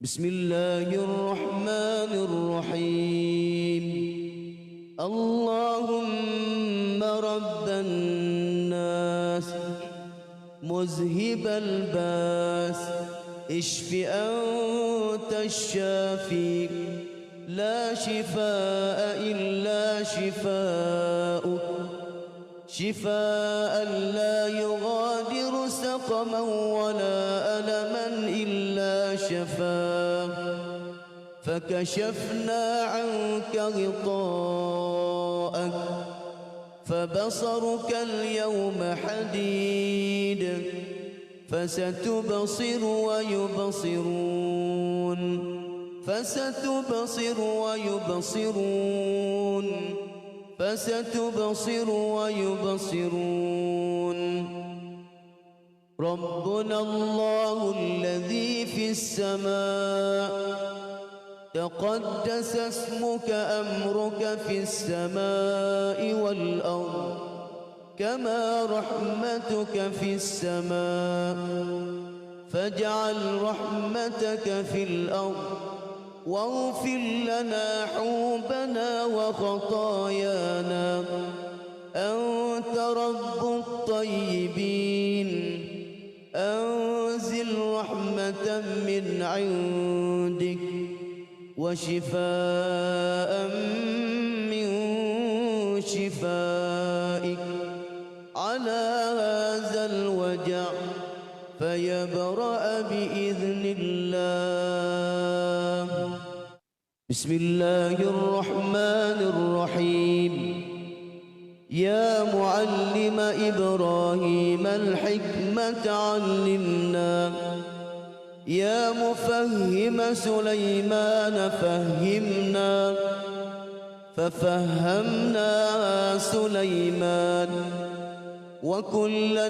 بسم الله الرحمن الرحيم. اللهم رب الناس مذهب الباس اشف أنت الشافي لا شفاء إلا شفاؤك شفاء لا يغادر سقما ولا ألما إلا شفاه فكشفنا عنك غطاءك فبصرك اليوم حديد فستبصر ويبصرون فستبصر ويبصرون فستبصر ويبصرون. ربنا الله الذي في السماء تقدس اسمك أمرك في السماء والأرض كما رحمتك في السماء فاجعل رحمتك في الأرض واغفر لنا حوبنا وخطايانا أنت رب الطيبين. أنزل رحمة من عندك وشفاء من شفائك على هذا الوجع فيبرأ بإذن الله. بسم الله الرحمن الرحيم. يا معلم إبراهيم الحكمة علمنا يا مفهم سليمان فهمنا ففهمنا سليمان وكلا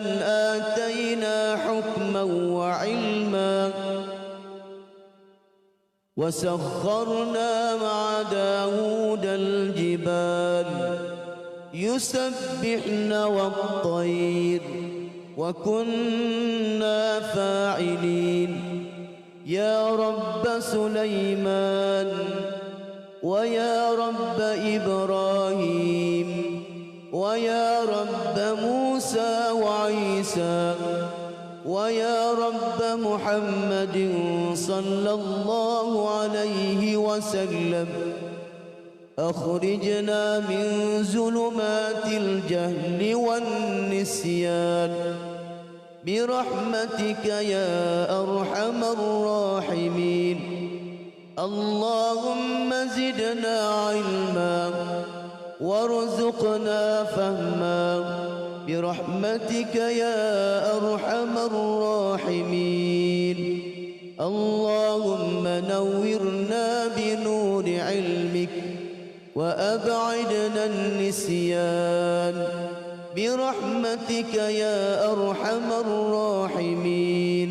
آتينا حكما وعلما وسخرنا مع داود الجبال يسبحن والطير وكنا فاعلين. يا رب سليمان ويا رب إبراهيم ويا رب موسى وعيسى ويا رب محمد صلى الله عليه وسلم أخرجنا من ظلمات الجهل والنسيان برحمتك يا أرحم الراحمين. اللهم زدنا علما وارزقنا فهما برحمتك يا أرحم الراحمين. اللهم نورنا بنور علمك وأبعدنا النسيان برحمتك يا أرحم الراحمين.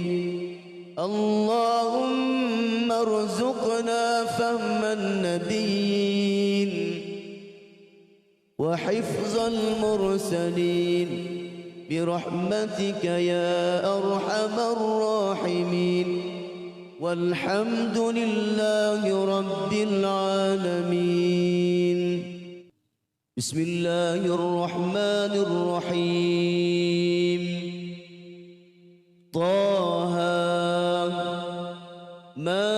اللهم ارزقنا فهم النبيين وحفظ المرسلين برحمتك يا أرحم الراحمين. والحمد لله رب العالمين. بسم الله الرحمن الرحيم. طه ما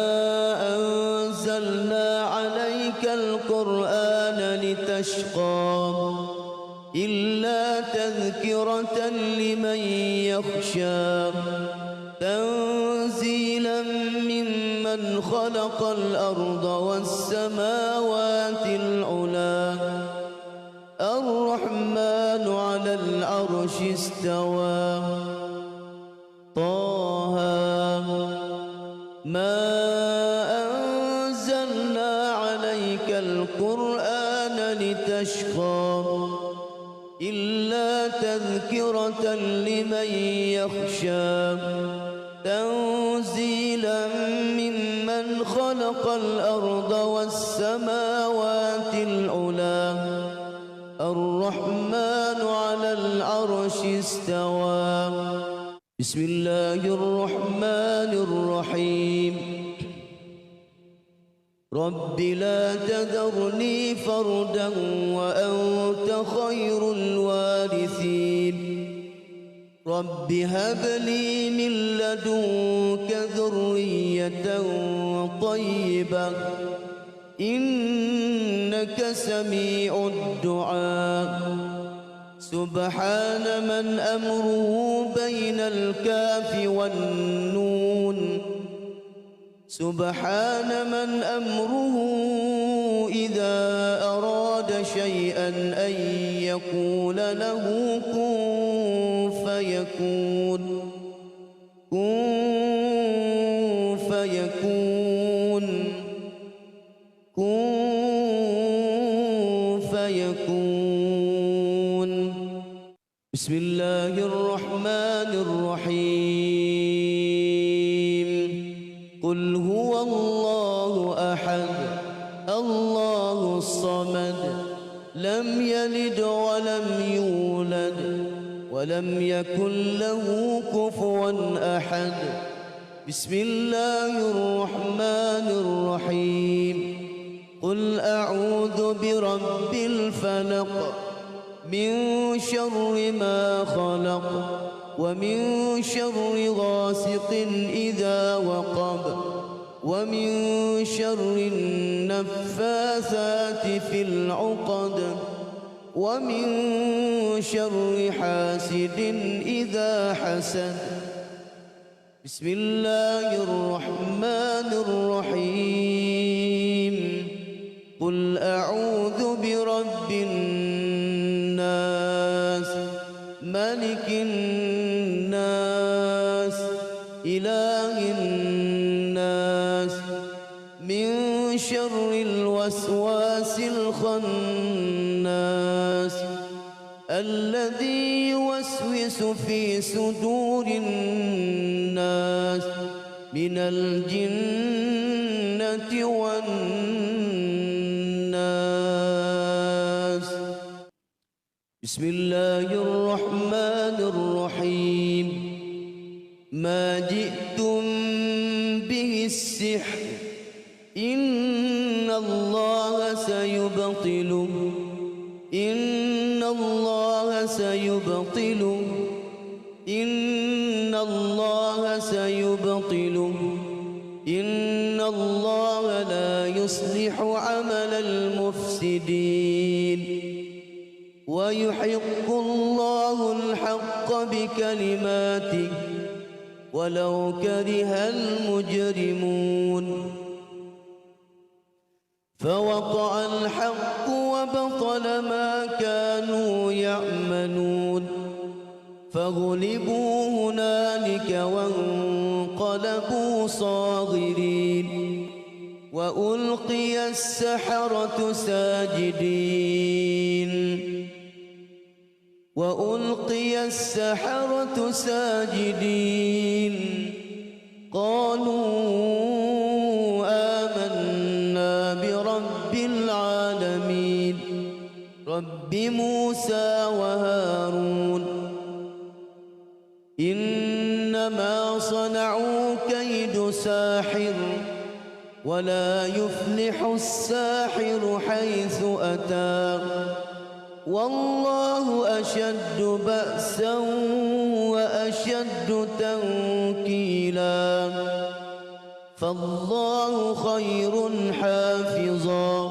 أنزلنا عليك القرآن لتشقى إلا تذكرة لمن يخشى تنزيلا ممن خلق الأرض والسماوات العلى الرحمن على العرش استوى. طه ما أنزلنا عليك القرآن لتشقى إلا تذكرة لمن يخشى تنزيلا ممن خلق الأرض والسماوات العلى الرحمن على العرش استوى. بسم الله الرحمن الرحيم. رب لا تذرني فردا وأنت خير الوارثين رب هب لي من لدنك ذرية طيبة إنك سميع الدعاء سبحان من أمره بين الكاف والنون سبحان من أمره إذا أراد شيئا أن يقول له كن فيكون كن فيكون كن فيكون بسم الله الرحمن الرحيم قل هو الله أحد الله الصمد لم يلد ولم يولد ولم يكن له كفوا أحد بسم الله الرحمن الرحيم قل أعوذ برب الفلق من شر ما خلق ومن شر غاسق إذا وقب ومن شر النفاثات في العقد ومن شر حاسد إذا حسد بسم الله الرحمن الرحيم قل أعوذ برب الناس ملك الناس إله الناس من شر الوسواس الخناس الذي يوسوس في صدور الناس من الجنة والناس بسم الله الرحمن الرحيم ما جئتم به السحر إن الله سيبطله إن الله سيبطله إن الله سيبطله إن الله لا يصلح عمل المفسدين ويحق الله الحق بكلماته ولو كره المجرمون فوقع الحق وبطل ما كانوا يعملون فغلبوا هنالك وانقلبوا صاغرين وألقي السحرة ساجدين وألقي السحرة ساجدين قالوا آمنا برب العالمين رب موسى وهارون إنما صنعوا كيد ساحر ولا يفلح الساحر حيث أتى والله أشد بأسا وأشد تنكيلا فالله خير حافظا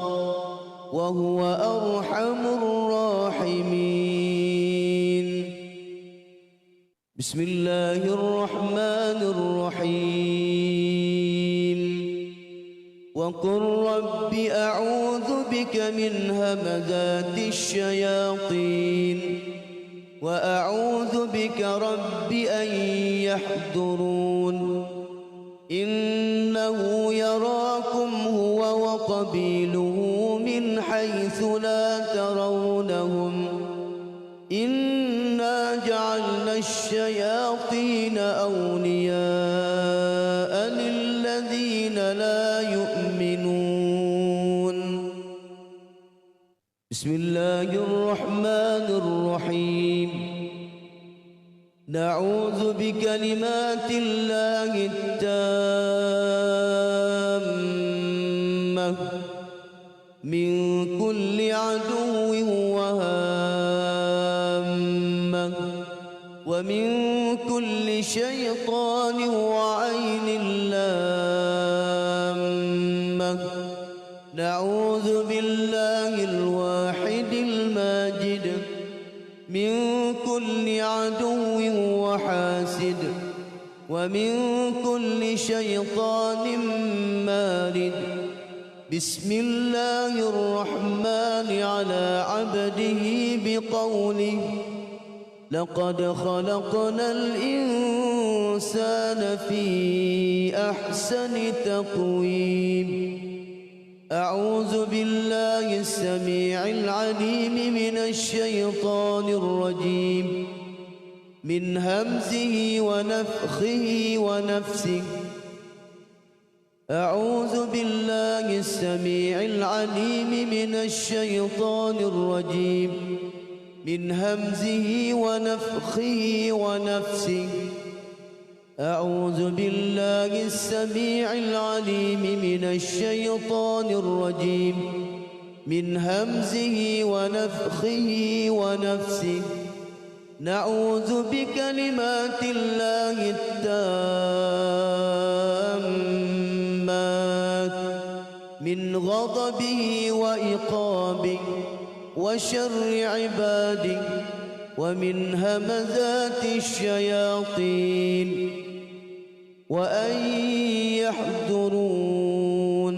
وهو أرحم الراحمين بسم الله الرحمن الرحيم وقل رب أعوذ بك من همزات الشياطين وأعوذ بك رب أن يحضرون إنه يراكم هو وقبيله من حيث لا ترونهم إنا جعلنا الشياطين أولياء للذين لا يؤمنون بسم الله الرحمن الرحيم نعوذ بكلمات الله التامة من كل عدو وهامة ومن كل شيطان وعين لامة نعوذ بالله الواحد الماجد من كل عدو وحاسد ومن كل شيطان مارد. بسم الله الرحمن على عبده بقوله لقد خلقنا الإنسان في أحسن تقويم. أعوذ بالله السميع العليم من الشيطان الرجيم من همزه ونفخه ونفسه. أعوذ بالله السميع العليم من الشيطان الرجيم من همزه ونفخه ونفسه. أعوذ بالله السميع العليم من الشيطان الرجيم من همزه ونفخه ونفسه. نعوذ بكلمات الله التامات من غضبه وإقابه وشر عباده ومن همزات الشياطين وأن يحضرون.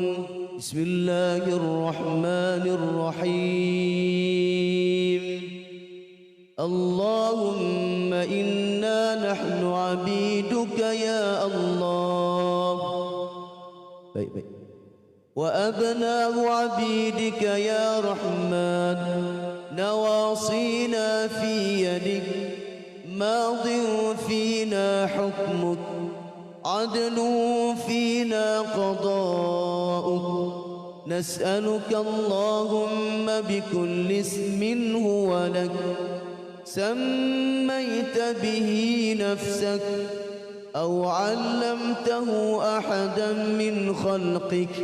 بسم الله الرحمن الرحيم. اللهم إنا نحن عبيدك يا الله وأبناء عبيدك يا رحمن نواصينا في يدك ماض فينا حكمك عدل فينا قضاؤك. نسألك اللهم بكل اسم هو لك سميت به نفسك أو علمته أحدا من خلقك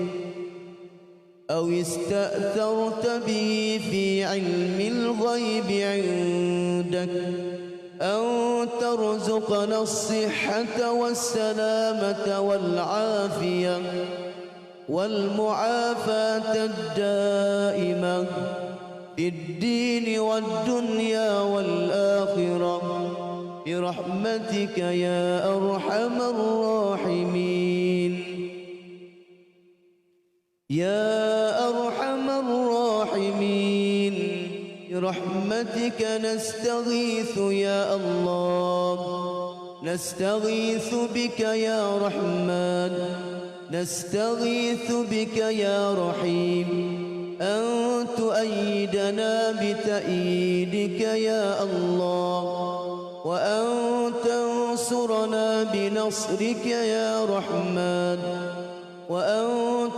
أو استأثرت به في علم الغيب عندك أن ترزقنا الصحة والسلامة والعافية والمعافاة الدائمة في الدين والدنيا والآخرة برحمتك يا أرحم الراحمين. يا أرحم الراحمين برحمتك نستغيث يا الله. نستغيث بك يا رحمن نستغيث بك يا رحيم أن تؤيدنا بتأييدك يا الله وأن تنصرنا بنصرك يا رحمن وأن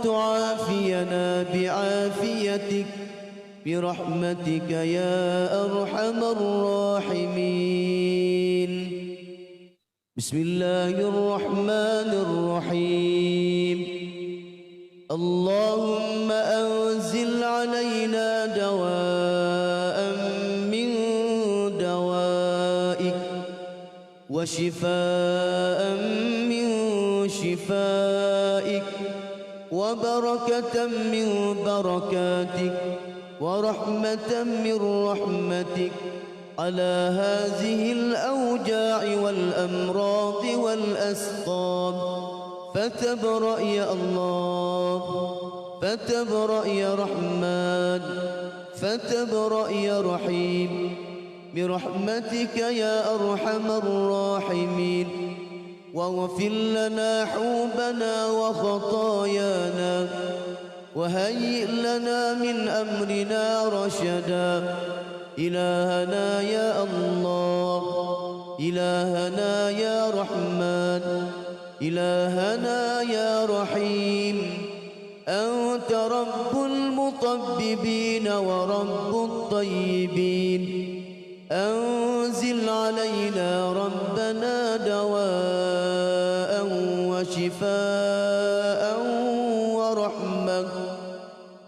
تعافينا بعافيتك برحمتك يا أرحم الراحمين. بسم الله الرحمن الرحيم. اللهم أنزل علينا دواء من دوائك وشفاء من شفائك وبركة من بركاتك ورحمة من رحمتك على هذه الأوجاع والأمراض والأسقام. فتبرأ يا الله فتبرأ يا رحمن فتبرأ يا رحيم برحمتك يا أرحم الراحمين. واغفر لنا حوبنا وخطايانا وهيئ لنا من أمرنا رشدا. إلهنا يا الله إلهنا يا رحمن إلهنا يا رحيم أنت رب المطببين ورب الطيبين. أنزل علينا ربنا دواء وشفاء ورحمة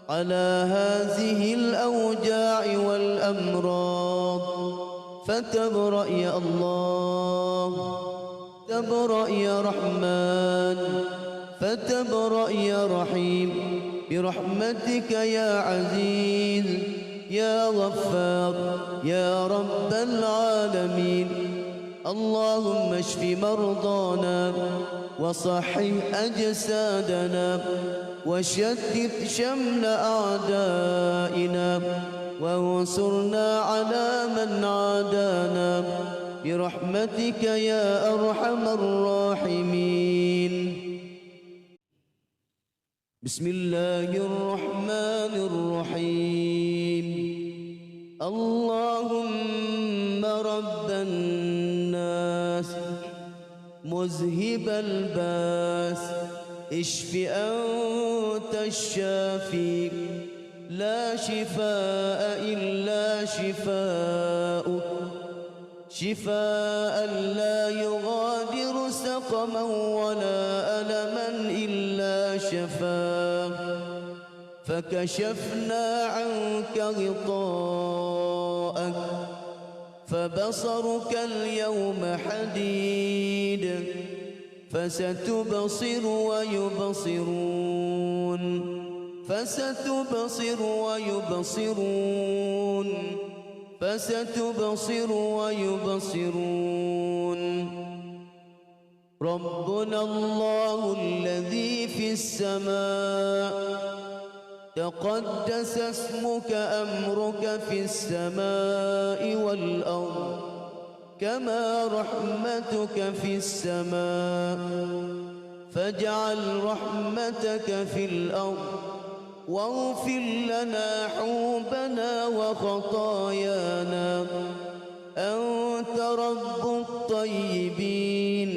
على هذه الأوجاع والأمراض فتبرأ يا الله، تبرأ يا رحمن، فتبرأ يا رحيم، برحمتك يا عزيز يا غفار يا رب العالمين. اللهم اشف مرضانا وصحح أجسادنا وشتت شمل أعدائنا وانصرنا على من عادانا برحمتك يا أرحم الراحمين. بسم الله الرحمن الرحيم. اللهم رب الناس مذهب الباس اشف أنت الشافي لا شفاء إلا شفاؤك، شفاء لا يغادر سقما ولا ألما إلا شفاه. فكشفنا عنك غطاءك فبصرك اليوم حديد، فستبصر ويبصرون، فستبصر ويبصرون، فستبصر ويبصرون. ربنا الله الذي في السماء تقدس اسمك، أمرك في السماء والأرض كما رحمتك في السماء، فاجعل رحمتك في الأرض واغفر لنا حوبنا وخطايانا. أنت رب الطيبين،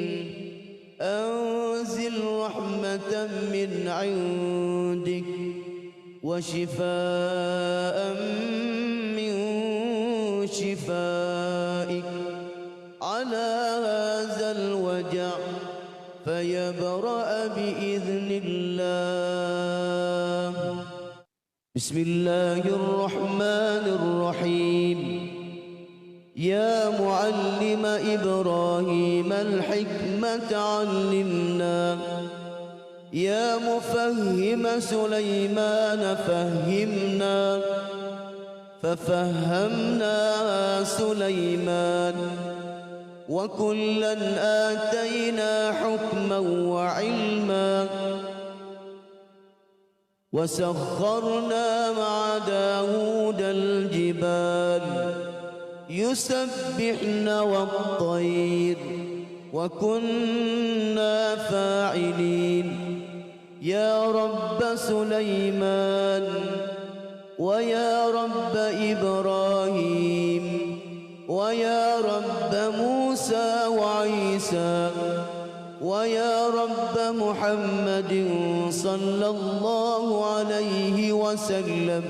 أنزل رحمة من عندك وشفاء من شفائك على هذا الوجع فيبرأ بإذن الله. بسم الله الرحمن الرحيم. يا معلم إبراهيم الحكمة علمنا، يا مفهم سليمان فهمنا، ففهمنا سليمان وكلا آتينا حكما وعلما، وسخرنا مع داود الجبال يسبحن والطير وكنا فاعلين. يا رب سليمان ويا رب إبراهيم ويا رب موسى وعيسى ويا رب محمد صلى الله عليه وسلم،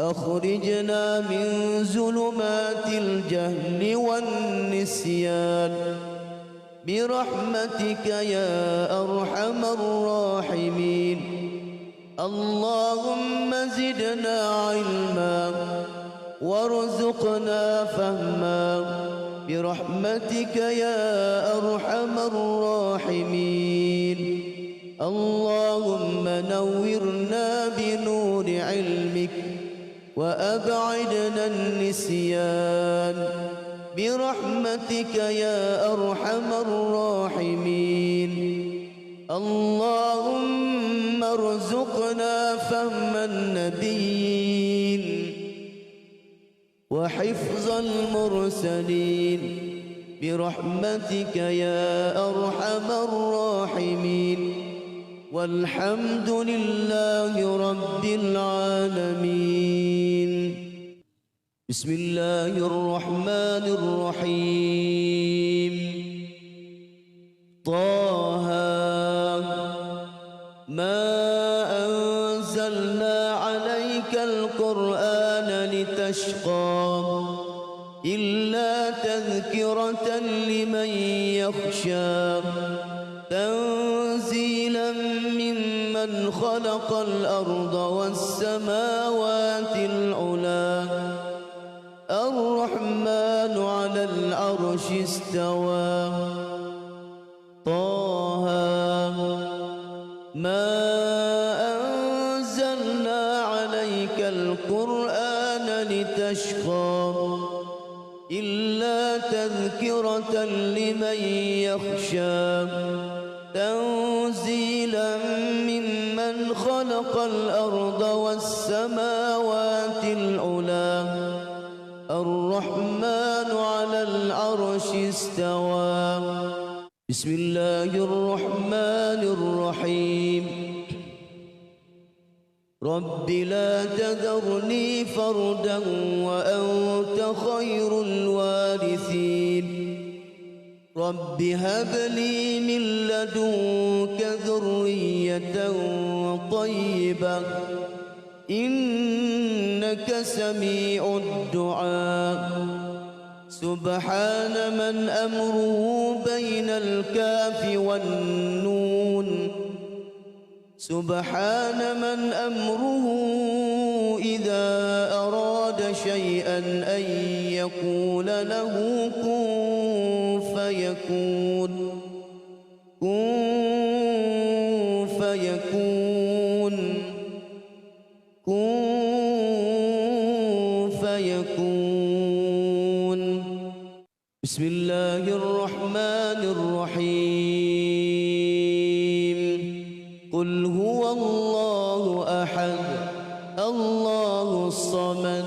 أخرجنا من ظلمات الجهل والنسيان برحمتك يا أرحم الراحمين. اللهم زدنا علما وارزقنا فهما برحمتك يا أرحم الراحمين. اللهم نورنا بنور علمك وأبعدنا النسيان برحمتك يا أرحم الراحمين. اللهم ارزقنا فهم النبيين وحفظ المرسلين برحمتك يا أرحم الراحمين. والحمد لله رب العالمين. بسم الله الرحمن الرحيم. طه ما أنزلنا عليك القرآن لتشقى إلا تذكرة لمن يخشى، تنزيلا ممن خلق الأرض والسماوات العلا الرحمن على العرش استوى طه ما أنزلنا عليك القرآن لتشقى إلا تذكرة لمن يخشى تنزيلا ممن خلق الأرض والسماوات العلا الرحمن على العرش استوى بسم الله الرحمن الرحيم رب لا تذرني فردا وأنت خير الوارثين رب هب لي من لدنك ذرية طيبة إنك سميع الدعاء سبحان من أمره بين الكاف والنون سبحان من أمره إذا أراد شيئا أن يقول له كن فيكون كن فيكون كن فيكون بسم الله الرحمن الرحيم قل هو الله أحد الله الصمد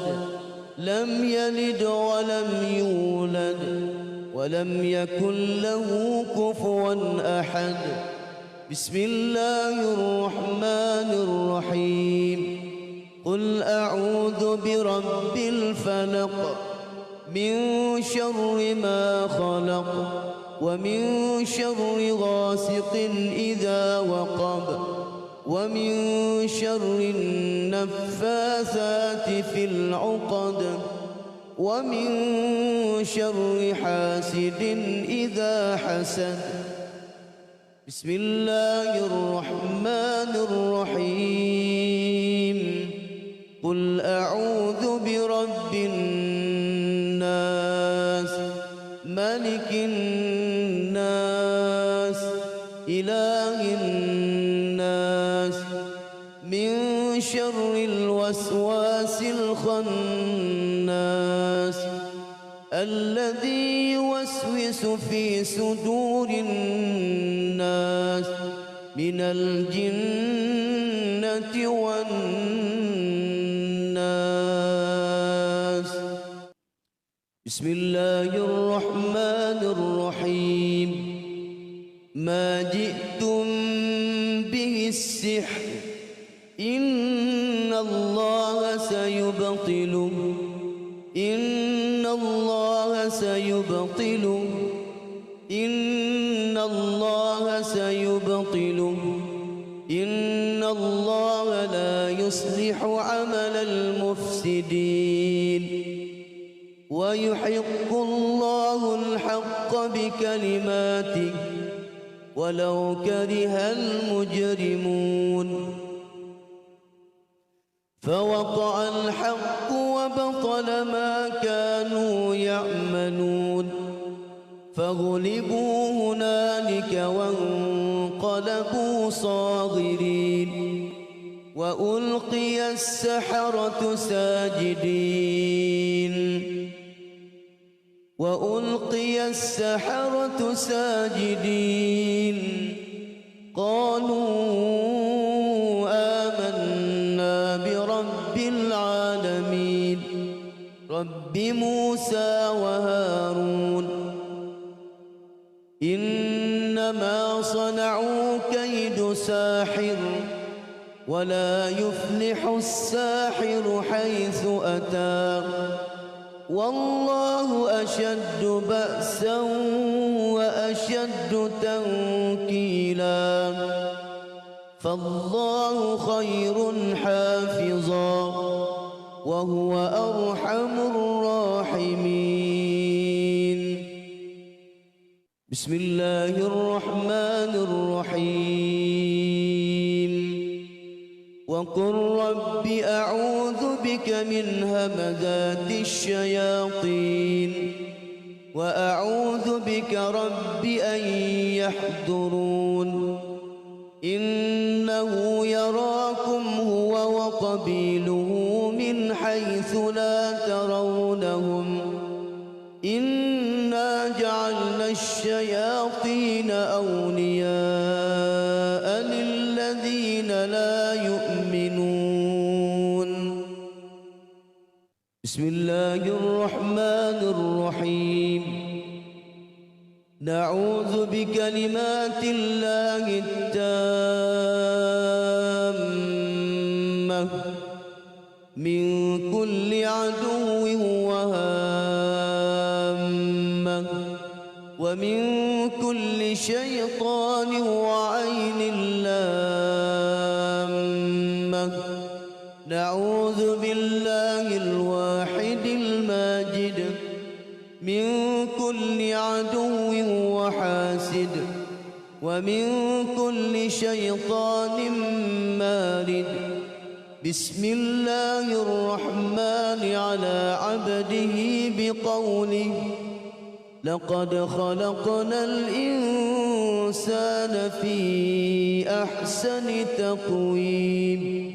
لم يلد ولم يولد ولم يكن له كفوا أحد بسم الله الرحمن الرحيم قل أعوذ برب الفلق من شر ما خلق ومن شر غاسق إذا وقب ومن شر النفاثات في العقد ومن شر حاسد إذا حسد بسم الله الرحمن الرحيم قل أعوذ برب الناس ملك الناس إله الناس من شر الوسواس الخناس الذي يوسوس في صدور الناس من الجنة والناس بسم الله الرحمن الرحيم ما جئتم به السحر إن الله سيبطله إن الله سيبطله إن الله سيبطله إن الله لا يصلح عمل المفسدين ويحق الله الحق بكلماته ولو كره المجرمون فوقع الحق وبطل ما كانوا يعملون فغلبوا هنالك وانقلبوا صاغرين وألقي السحرة ساجدين وألقي السحرة ساجدين قالوا آمنا برب العالمين رب موسى وهارون إنما صنعوا كيد ساحر ولا يفلح الساحر حيث أتى والله أشد بأسا وأشد تنكيلا فالله خير حافظا وهو أرحم الراحمين بسم الله الرحمن الرحيم وقل رب أعوذ بك من همزات الشياطين وأعوذ بك رب أن يحضرون إنه يراكم هو وقبيله من حيث لا ترونهم إنا جعلنا الشياطين أولياء للذين لا يؤمنون بسم الله الرحمن الرحيم نعوذ بكلمات الله التامة من كل عدو وهامة ومن كل شيطان وعين لامة نعوذ بالله الواحد الماجد من كل عدو وحاسد ومن كل شيطان مارد بسم الله الرحمن على عبده بقوله لقد خلقنا الإنسان في أحسن تقويم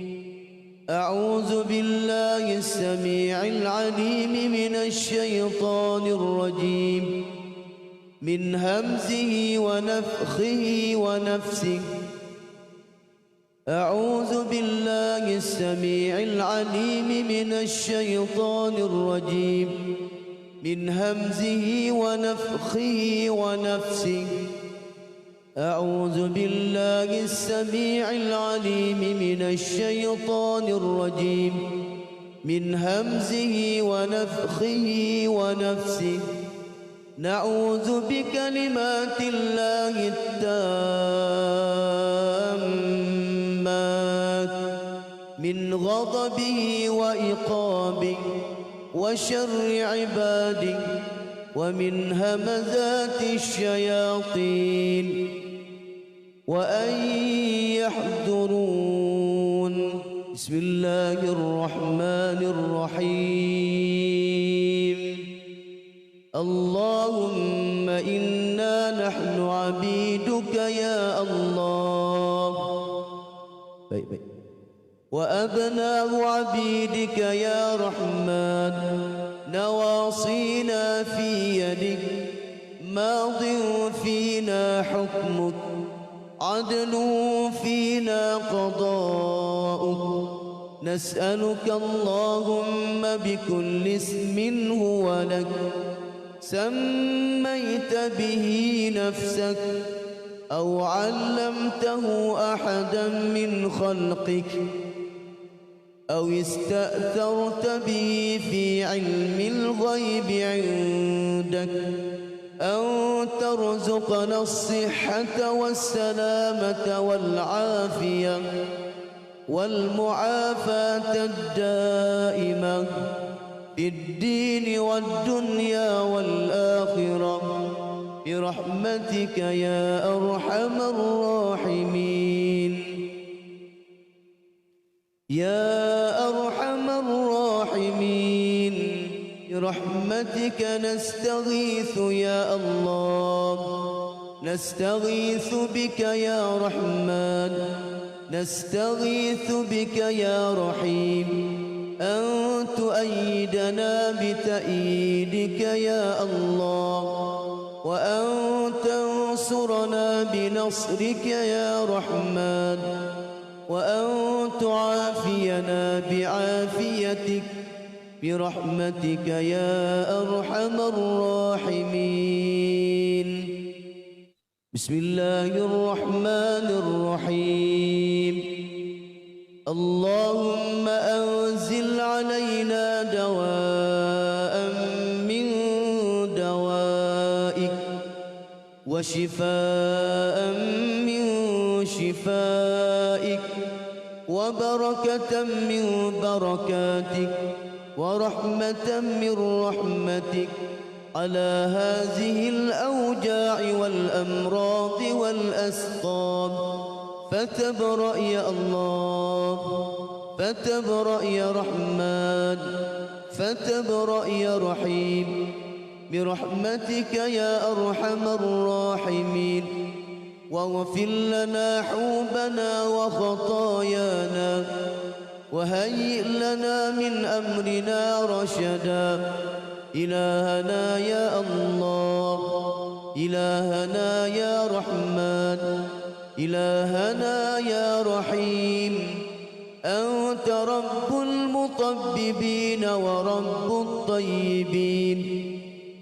أعوذ بالله السميع العليم من الشيطان الرجيم من همزه ونفخه ونفسه أعوذ بالله السميع العليم من الشيطان الرجيم من همزه ونفخه ونفسه أعوذ بالله السميع العليم من الشيطان الرجيم من همزه ونفخه ونفسه نعوذ بكلمات الله التامات من غضبه وإقابه وشر عباده ومن همزات الشياطين وأن يحضرون بسم الله الرحمن الرحيم اللهم إنا نحن عبيدك يا الله وأبناء عبيدك يا رحمن نواصينا في يدك ماض فينا حكمك عدل فينا قضاؤك نسألك اللهم بكل اسم هو لك سميت به نفسك أو علمته أحدا من خلقك أو استأثرت به في علم الغيب عندك أن ترزقنا الصحة والسلامة والعافية والمعافاة الدائمة في الدين والدنيا والآخرة برحمتك يا أرحم الراحمين يا أرحم الراحمين برحمتك نستغيث يا الله نستغيث بك يا رحمن نستغيث بك يا رحيم أن تؤيدنا بتأييدك يا الله وأن تنصرنا بنصرك يا رحمن وأن تعافينا بعافيتك برحمتك يا أرحم الراحمين بسم الله الرحمن الرحيم اللهم أنزل علينا دواء من دوائك وشفاء من شفائك وبركة من بركاتك ورحمة من رحمتك على هذه الأوجاع والأمراض والأسقام فتبرأ يا الله، فتبرأ يا رحمن، فتبرأ يا رحيم برحمتك يا أرحم الراحمين. واغفر لنا حوبنا وخطايانا وهيئ لنا من أمرنا رشدا. إلهنا يا الله، إلهنا يا رحمن، إلهنا يا رحيم، أنت رب المطببين ورب الطيبين.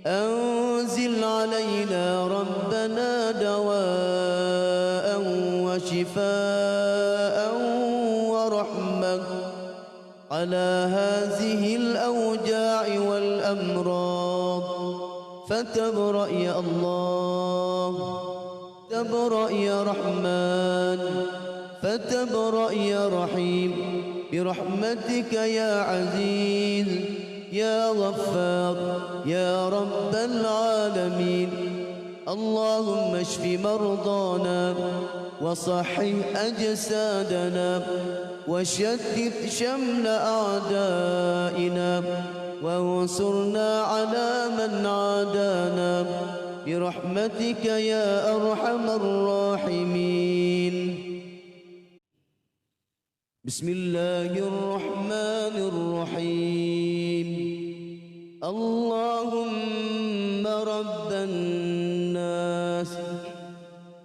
أنزل علينا ربنا دواء وشفاء ورحمة على هذه الأوجاع والأمراض. فتبرأ يا الله، تبرأ يا رحمن، فتبرأ يا رحيم برحمتك يا عزيز يا غفار يا رب العالمين. اللهم اشف مرضانا وصحح أجسادنا وشتت شمل أعدائنا وانصرنا على من عادانا برحمتك يا أرحم الراحمين. بسم الله الرحمن الرحيم. اللهم رب الناس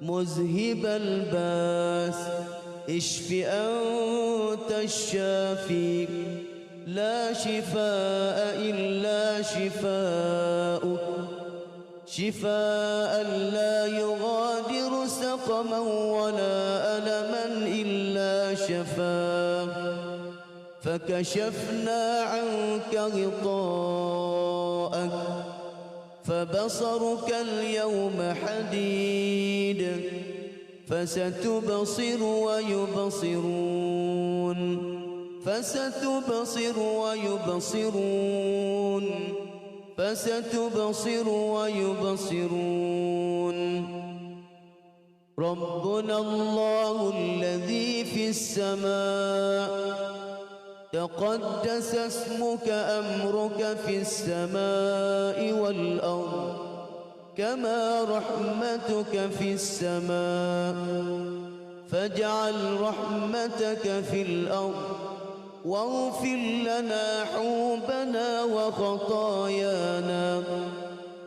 مذهب الباس اشف أنت الشافي لا شفاء إلا شفاؤك، شفاء لا يغادر سقما ولا ألما إلا شفاه. فكشفنا عنك غطاءك فبصرك اليوم حديد، فستبصر ويبصرون، فستبصر ويبصرون، فستبصر ويبصرون. ربنا الله الذي في السماء تقدس اسمك، أمرك في السماء والأرض كما رحمتك في السماء. فاجعل رحمتك في الأرض واغفر لنا حوبنا وخطايانا.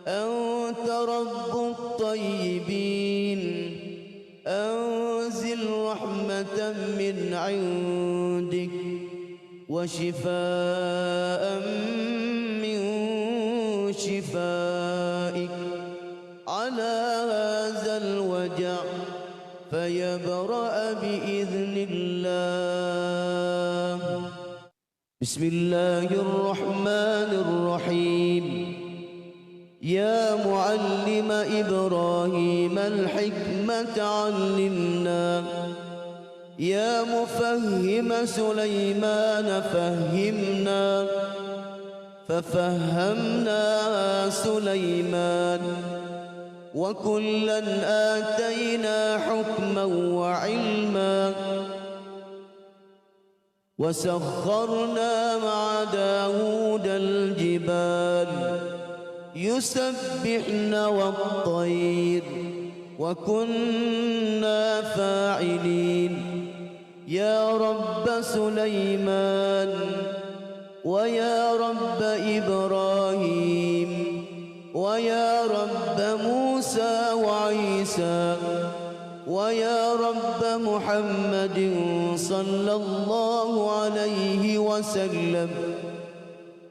أنت رب الطيبين، أنزل رحمة من عندك وشفاء من شفائك على هذا الوجع فيبرأ بإذن الله. بسم الله الرحمن الرحيم. يا معلم إبراهيم الحكمة علمنا، يا مفهم سليمان فهمنا، ففهمنا سليمان وكلا آتينا حكما وعلما. وسخرنا مع داود الجبال يسبحن والطير وكنا فاعلين. يا رب سليمان ويا رب إبراهيم ويا رب موسى وعيسى ويا رب محمد صلى الله عليه وسلم،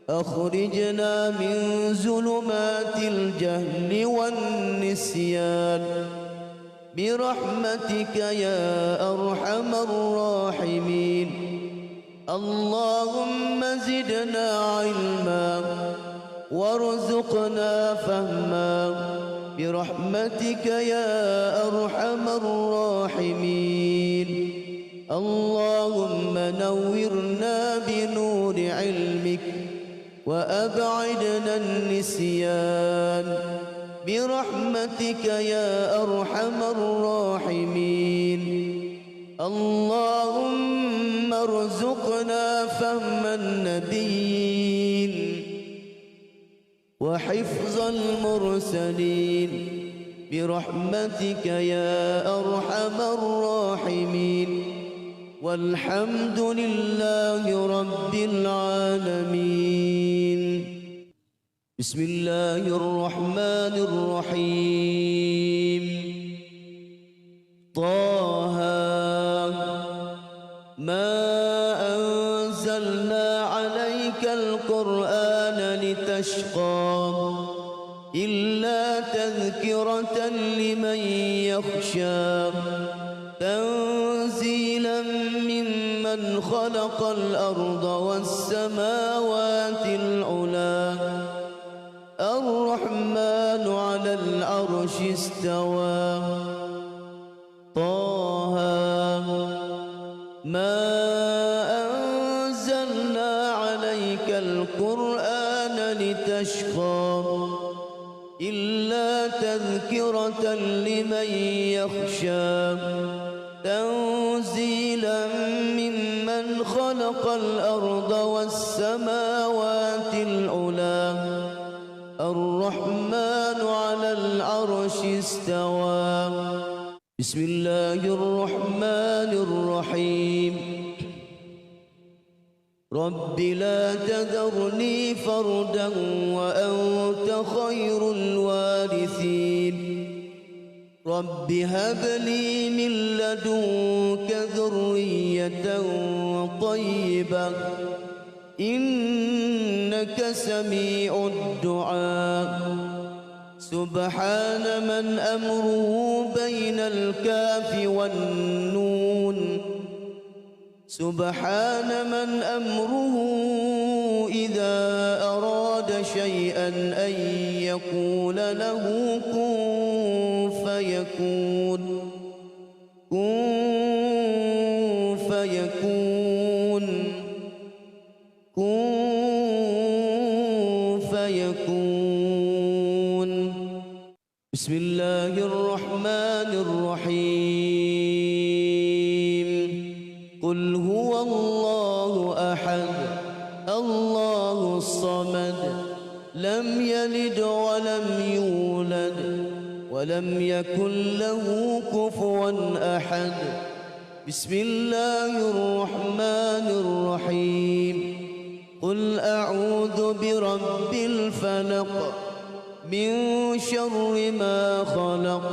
أخرجنا من ظلمات الجهل والنسيان برحمتك يا أرحم الراحمين. اللهم زدنا علما وارزقنا فهما برحمتك يا أرحم الراحمين. اللهم نورنا بنور علمك وأبعدنا النسيان برحمتك يا أرحم الراحمين. اللهم ارزقنا فهم النبيين وحفظ المرسلين برحمتك يا أرحم الراحمين والحمد لله رب العالمين. بسم الله الرحمن الرحيم. طه ما أنزلنا عليك القرآن لتشقى إلا تذكرة لمن يخشى تنزيلا ممن خلق الأرض والسماوات العلى الرحمن على العرش استوى. طه ما أنزلنا عليك القرآن لتشقى إلا تذكرة لمن يخشى تنزيلا ممن خلق الأرض والسماوات العلى الرحمن على العرش استوى. بسم الله الرحمن الرحيم. رب لا تذرني فردا وأنت خير الوارثين. رب هب لي من لدنك ذرية طيبة إنك سميع الدعاء. سبحان من أمره بين الكاف والنون. سبحان من أمره إذا أراد شيئا أن يقول له كن فيكون. كن فيكون. كن فيكون. بسم الله الرحمن الرحيم. قل هو الله أحد الله الصمد لم يلد ولم يولد ولم يكن له كفوا أحد. بسم الله الرحمن الرحيم. قل أعوذ برب الفلق من شر ما خلق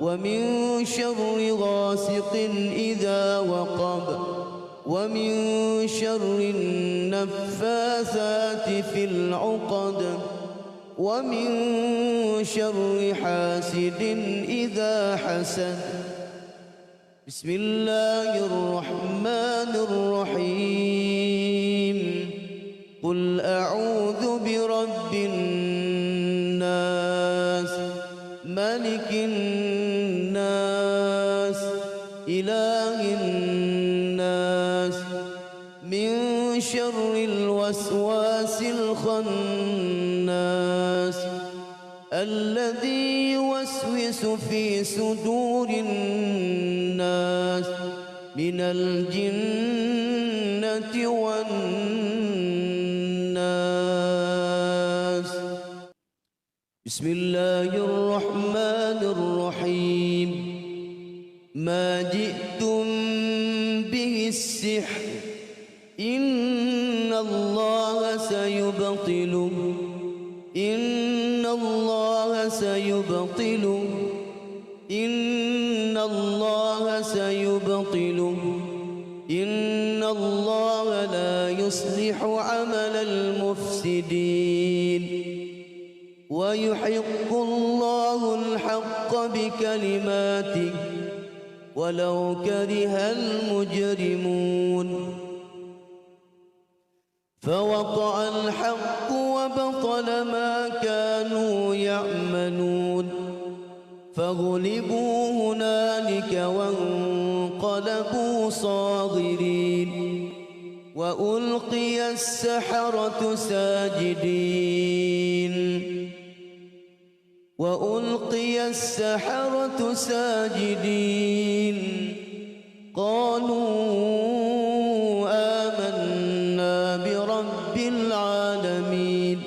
ومن شر غاسق إذا وقب ومن شر النفاثات في العقد ومن شر حاسد إذا حسد. بسم الله الرحمن الرحيم. قل أعوذ برب الناس ملك الناس إله الناس من شر الوسواس الخناس الذي يوسوس في صدور الناس من الجنة والناس. بسم الله الرحمن الرحيم. ما جئتم به السحر إن الله سيبطله. إن الله سيبطله. إن الله سيبطله. إن الله لا يصلح عمل المفسدين ويحق الله الحق بكلماته ولو كره المجرمون. فوقع الحق وبطل ما كانوا يعملون. فغلبوا هنالك وانقلبوا صاغرين وألقي السحرة ساجدين. وألقي السحرة ساجدين قالوا آمنا برب العالمين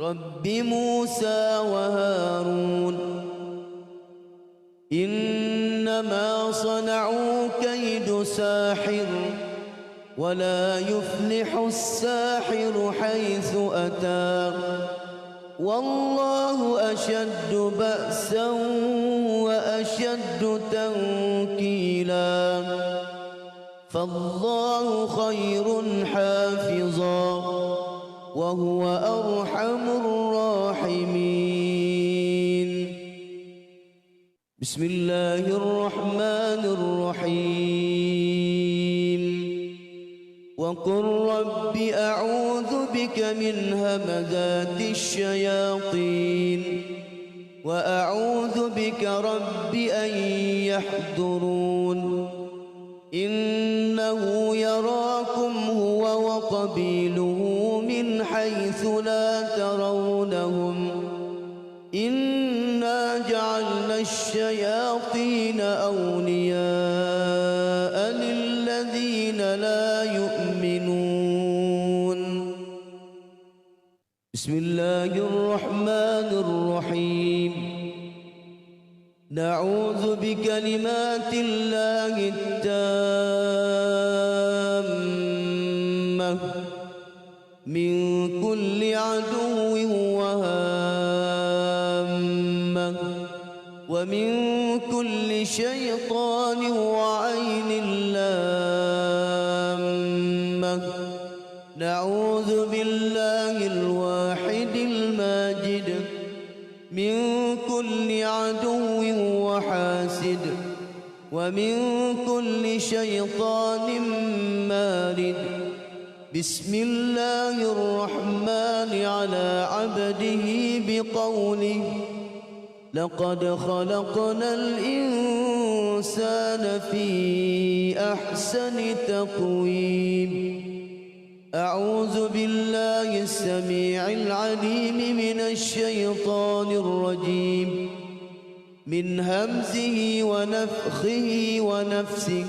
رب موسى وهارون إنما صنعوا كيد ساحر ولا يفلح الساحر حيث أتى والله أشد بأسا وأشد تنكيلا فالله خير حافظا وهو أرحم الراحمين. بسم الله الرحمن الرحيم وقل رب أعوذ بك من همزات الشياطين وأعوذ بك رب أن يحضرون إنه يراكم هو وقبيله من حيث لا ترونهم إنا جعلنا الشياطين أولياء للذين لا يؤمنون. بسم الله الرحمن الرحيم نعوذ بكلمات الله التامة من كل عدو وهامة ومن كل شيطان وعين لامة نعوذ بالله الواحد الماجد من كل عدو وحاسد ومن كل شيطان مارد. بسم الله الرحمن على عبده بقوله لقد خلقنا الإنسان في أحسن تقويم. أعوذ بالله السميع العليم من الشيطان الرجيم من همزه ونفخه ونفسه.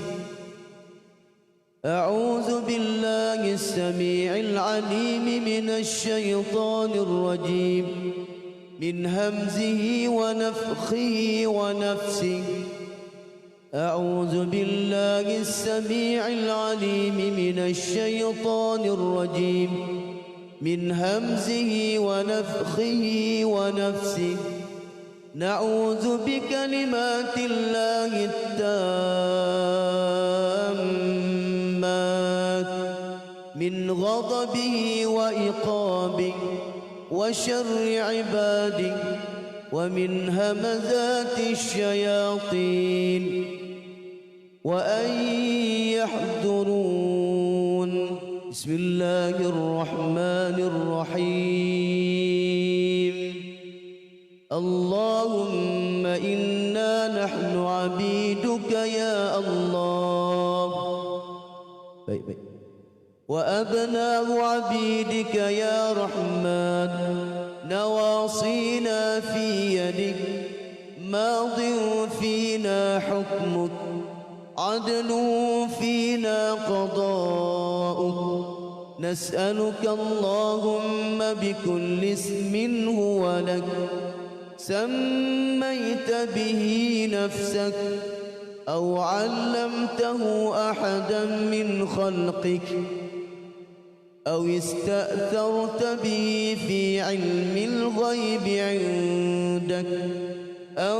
أعوذ بالله السميع العليم من الشيطان الرجيم من همزه ونفخه ونفسه. أعوذ بالله السميع العليم من الشيطان الرجيم من همزه ونفخه ونفسه. نعوذ بكلمات الله التامات من غضبه وإقابه وشر عباده ومن همزات الشياطين وأن يحضرون. بسم الله الرحمن الرحيم اللهم إنا نحن عبيدك يا الله وأبناء عبيدك يا رحمن نواصينا في يدك ماض فينا حكمك عدل فينا قضاؤك. نسألك اللهم بكل اسم هو لك سميت به نفسك أو علمته أحدا من خلقك أو استأثرت به في علم الغيب عندك أن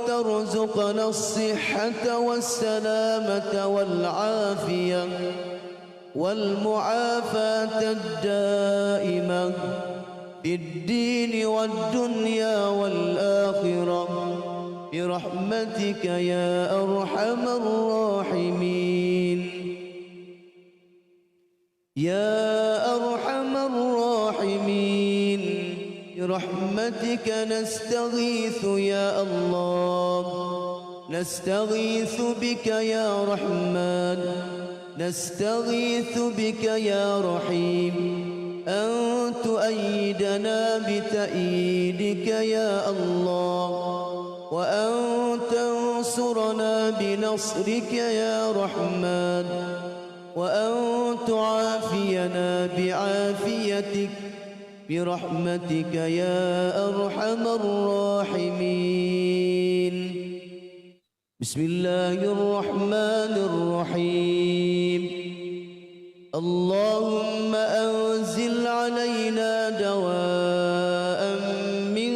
ترزقنا الصحة والسلامة والعافية والمعافاة الدائمة في الدين والدنيا والآخرة برحمتك يا أرحم الراحمين. يا أرحم الراحمين برحمتك نستغيث يا الله. نستغيث بك يا رحمن نستغيث بك يا رحيم أن تؤيدنا بتأييدك يا الله وأن تنصرنا بنصرك يا رحمن وأن تعافينا بعافيتك برحمتك يا أرحم الراحمين. بسم الله الرحمن الرحيم. اللهم أنزل علينا دواء من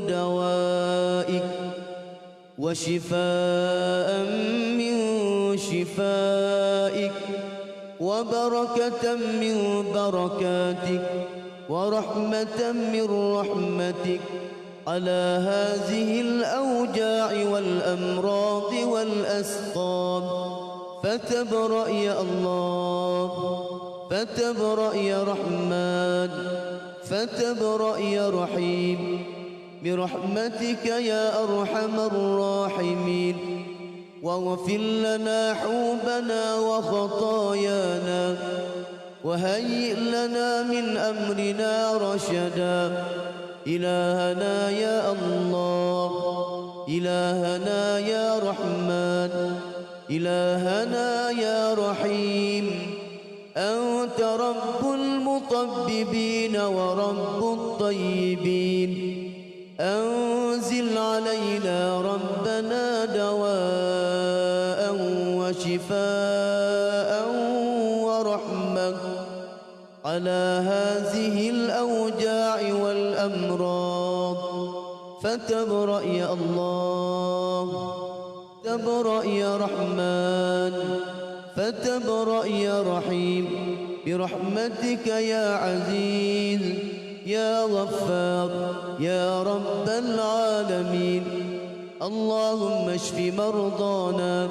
دوائك وشفاء من شفائك وبركة من بركاتك ورحمة من رحمتك على هذه الأوجاع والأمراض والأسقام فتبرأ يا الله، فتبرأ يا رحمن، فتبرأ يا رحيم برحمتك يا أرحم الراحمين. واغفر لنا حوبنا وخطايانا وهيئ لنا من أمرنا رشدا. إلهنا يا الله، إلهنا يا رحمن، إلهنا يا رحيم، أنت رب المطببين ورب الطيبين. أنزل علينا ربنا دواء وشفاء ورحمة على هذه الأوجاع والأمراض فتبرأ يا الله، تبرأ يا رحمن، فتبرأ يا رحيم برحمتك يا عزيز يا غفار يا رب العالمين. اللهم اشف مرضانا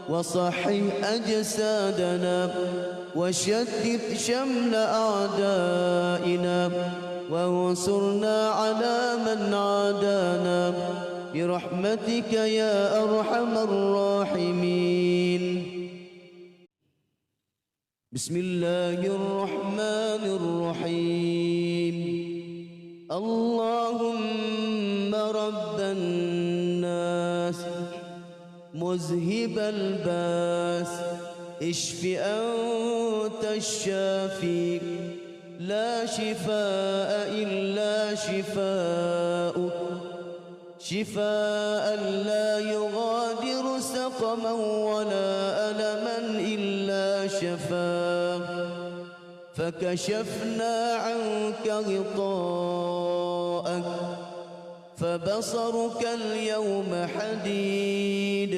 وصحح أجسادنا وشتت شمل أعدائنا وانصرنا على من عادانا برحمتك يا أرحم الراحمين. بسم الله الرحمن الرحيم. اللهم رب الناس مذهب الباس اشف أنت الشافي لا شفاء إلا شفاؤك شفاء لا يغادر سقما ولا ألما إلا شفاه. فكشفنا عنك غطاءك فبصرك اليوم حديد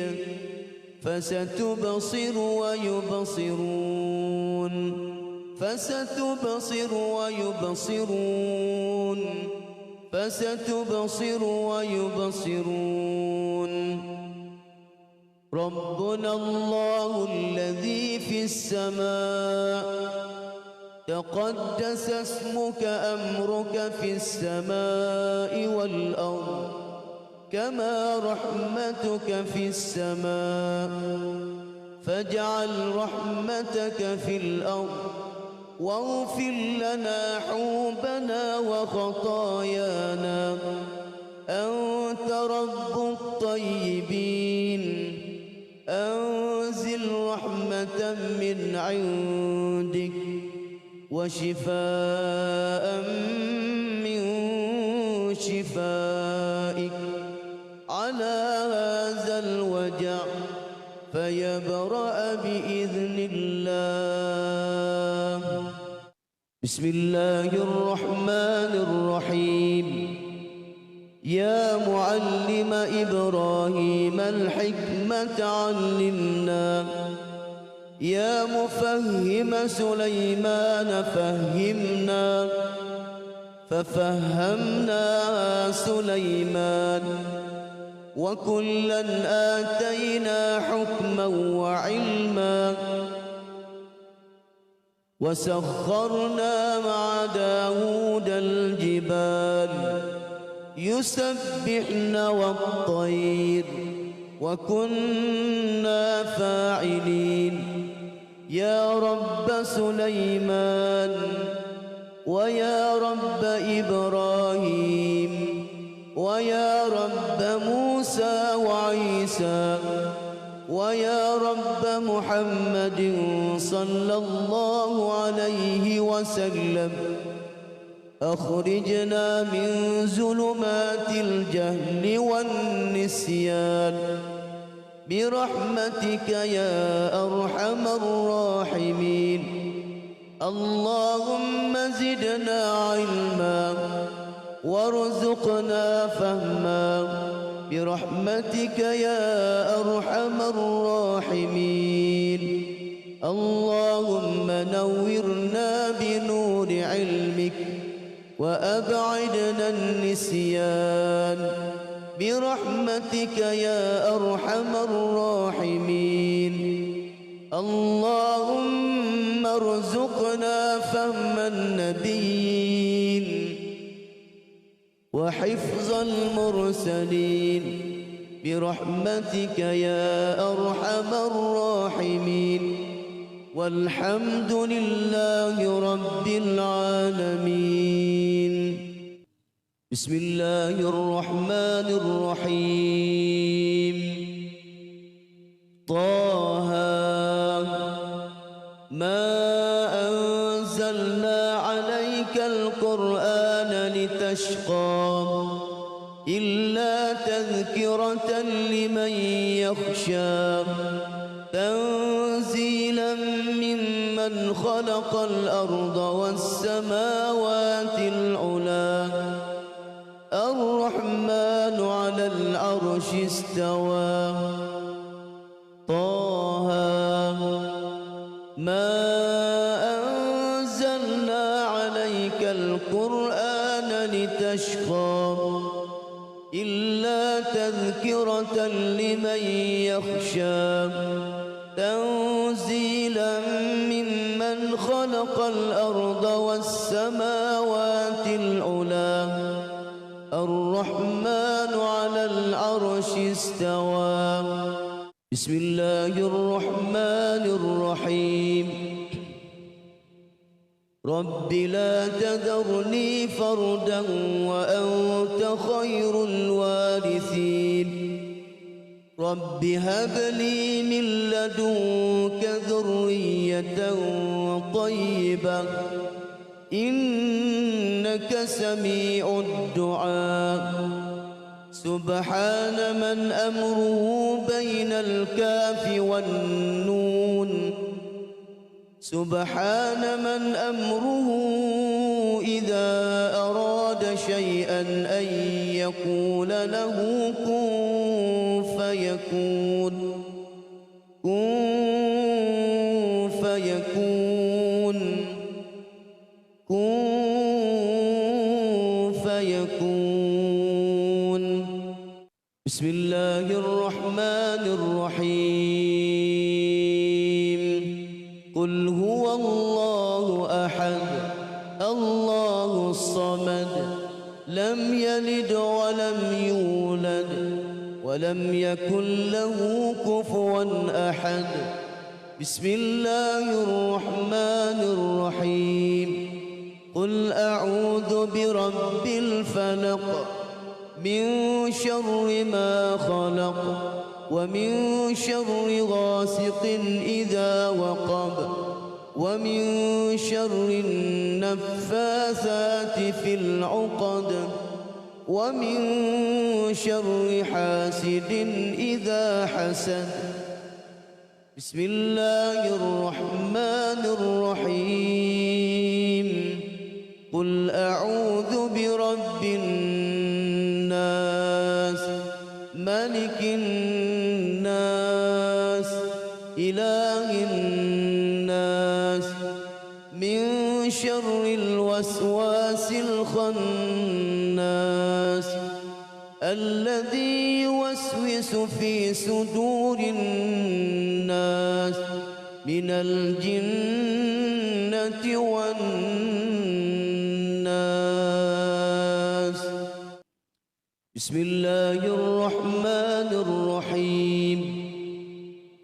فستبصر ويبصرون، فستبصر ويبصرون، فستبصر ويبصرون. ربنا الله الذي في السماء تقدس اسمك أمرك في السماء والأرض كما رحمتك في السماء فاجعل رحمتك في الأرض واغفر لنا حوبنا وخطايانا. أنت رب الطيبين، أنزل رحمة من عندك وشفاء من شفائك على هذا الوجع فيبرأ بإذن الله. بسم الله الرحمن الرحيم. يا معلم إبراهيم الحكمة علمنا، يا مفهم سليمان فهمنا، ففهمنا سليمان وكلا آتينا حكما وعلما وسخرنا مع داود الجبال يسبحن والطير وكنا فاعلين. يا رب سليمان ويا رب إبراهيم ويا رب موسى وعيسى محمد صلى الله عليه وسلم أخرجنا من ظلمات الجهل والنسيان برحمتك يا أرحم الراحمين. اللهم زدنا علما وارزقنا فهما برحمتك يا أرحم الراحمين. اللهم نورنا بنور علمك وأبعدنا النسيان برحمتك يا أرحم الراحمين. اللهم ارزقنا فهم النبيين وحفظ المرسلين برحمتك يا أرحم الراحمين. والحمد لله رب العالمين. بسم الله الرحمن الرحيم. طه ما أنزلنا عليك القرآن لتشقى إلا تذكرة لمن يخشى تنزيلا ممن خلق الأرض والسماوات العلى الرحمن على العرش استوى. طه ما أنزلنا عليك القرآن لتشقى إلا تذكرة لمن يخشى تنزيلا ممن خلق الأرض والسماوات العلى الرحمن على العرش استوى. بسم الله الرحمن الرحيم. رب لا تذرني فردا وأنت خير الوارثين. رب هب لي من لدنك ذرية طيبة إنك سميع الدعاء. سبحان من أمره بين الكاف والنون. سبحان من أمره إذا أراد شيئا أن يقول له كن فيكون. كن فيكون. كن فيكون. بسم الله الرحمن الرحيم. قل هو الله أحد الله الصمد لم يلد ولم يولد ولم يكن له كفوا أحد. بسم الله الرحمن الرحيم. قل أعوذ برب الفلق من شر ما خلق ومن شر غاسق إذا وقب ومن شر النفاثات في العقد ومن شر حاسد إذا حسد. بسم الله الرحمن الرحيم. قل أعوذ برب الناس ملك الناس إله الناس من شر الوسواس الخناس الذي يوسوس في صدور الناس من الجنة والناس. بسم الله الرحمن الرحيم.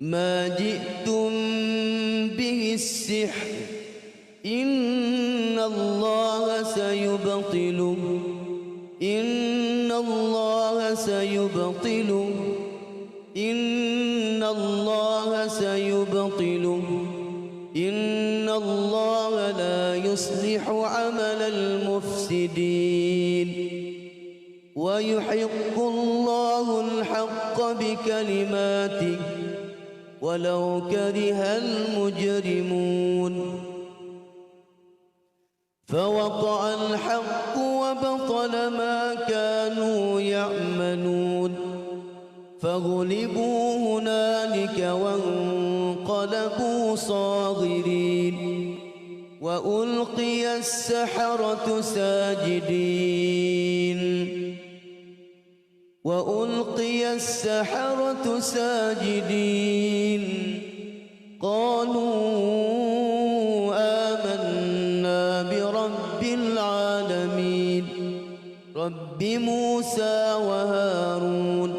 ما جئتم به السحر إن الله سيبطله. إن الله سيبطله. إن الله سيبطله إن الله لا يصلح عمل المفسدين ويحق الله الحق بكلماته ولو كره المجرمون فوقع الحق وبطل ما كانوا يعملون فغلبوا هنالك وانقلبوا صاغرين وألقي السحرة ساجدين قالوا آمنا برب العالمين رب موسى وهارون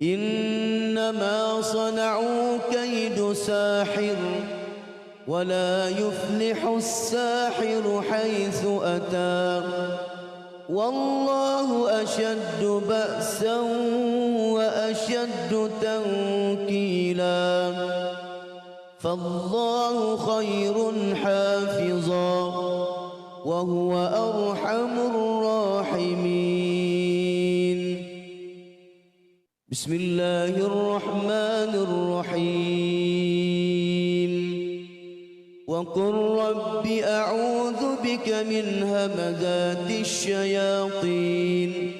إنما صنعوا كيد ساحر ولا يفلح الساحر حيث أتى والله أشد بأسا وأشد تنكيلا فالله خير حافظا وهو أرحم الراحمين بسم الله الرحمن الرحيم وقل رب أعوذ بك من همزات الشياطين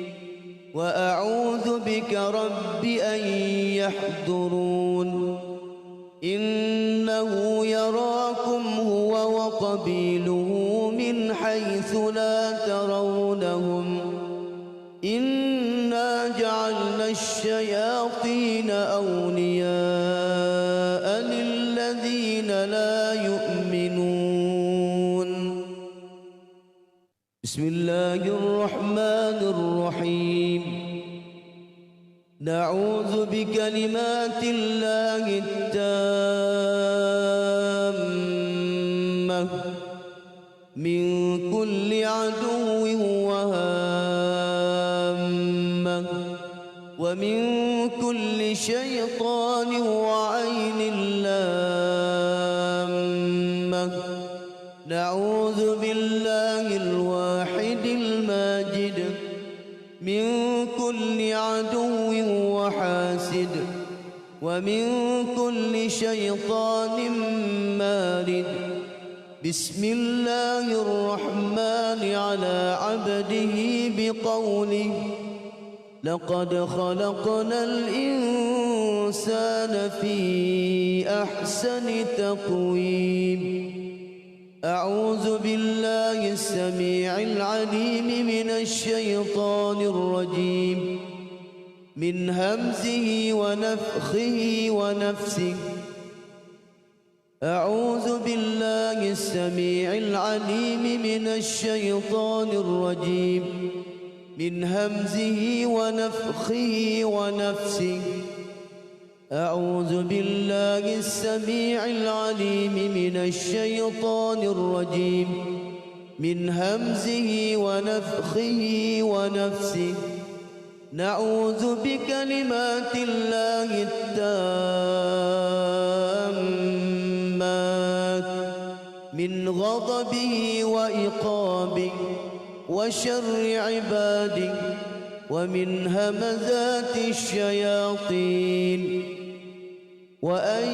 وأعوذ بك رب أن يحضرون إنه يراكم هو وقبيله من حيث لا ترونهم إنا جعلنا الشياطين أولياء للذين لا يؤمنون بسم الله الرحمن الرحيم نعوذ بكلمات الله التامة من كل عدو وهامة ومن كل شيطان وعين لامة نعوذ بالله الواحد الماجد من كل عدو وحاسد ومن كل شيطان مارد بسم الله الرحمن على عبده بقوله لقد خلقنا الإنسان في أحسن تقويم أعوذ بالله السميع العليم من الشيطان الرجيم من همزه ونفخه ونفسه أعوذ بالله السميع العليم من الشيطان الرجيم من همزه ونفخه ونفسه أعوذ بالله السميع العليم من الشيطان الرجيم من همزه ونفخه ونفسه نعوذ بكلمات الله التامات من غضبه وإقابه وشر عباده ومن همزات الشياطين وأن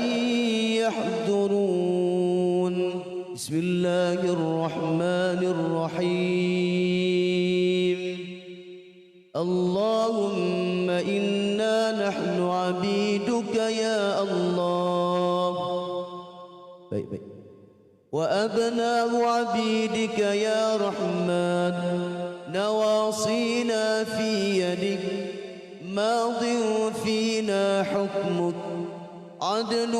يحضرون بسم الله الرحمن الرحيم اللهم إنا نحن عبيدك يا الله وأبناء عبيدك يا رحمن نواصينا في يدك ماض فينا حكمك عدل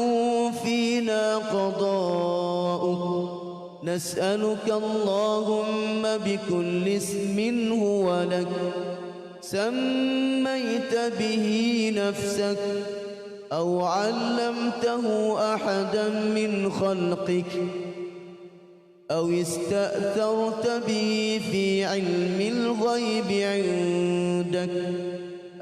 فينا قضاؤك نسألك اللهم بكل اسم هو لك سميت به نفسك أو علمته أحدا من خلقك أو استأثرت به في علم الغيب عندك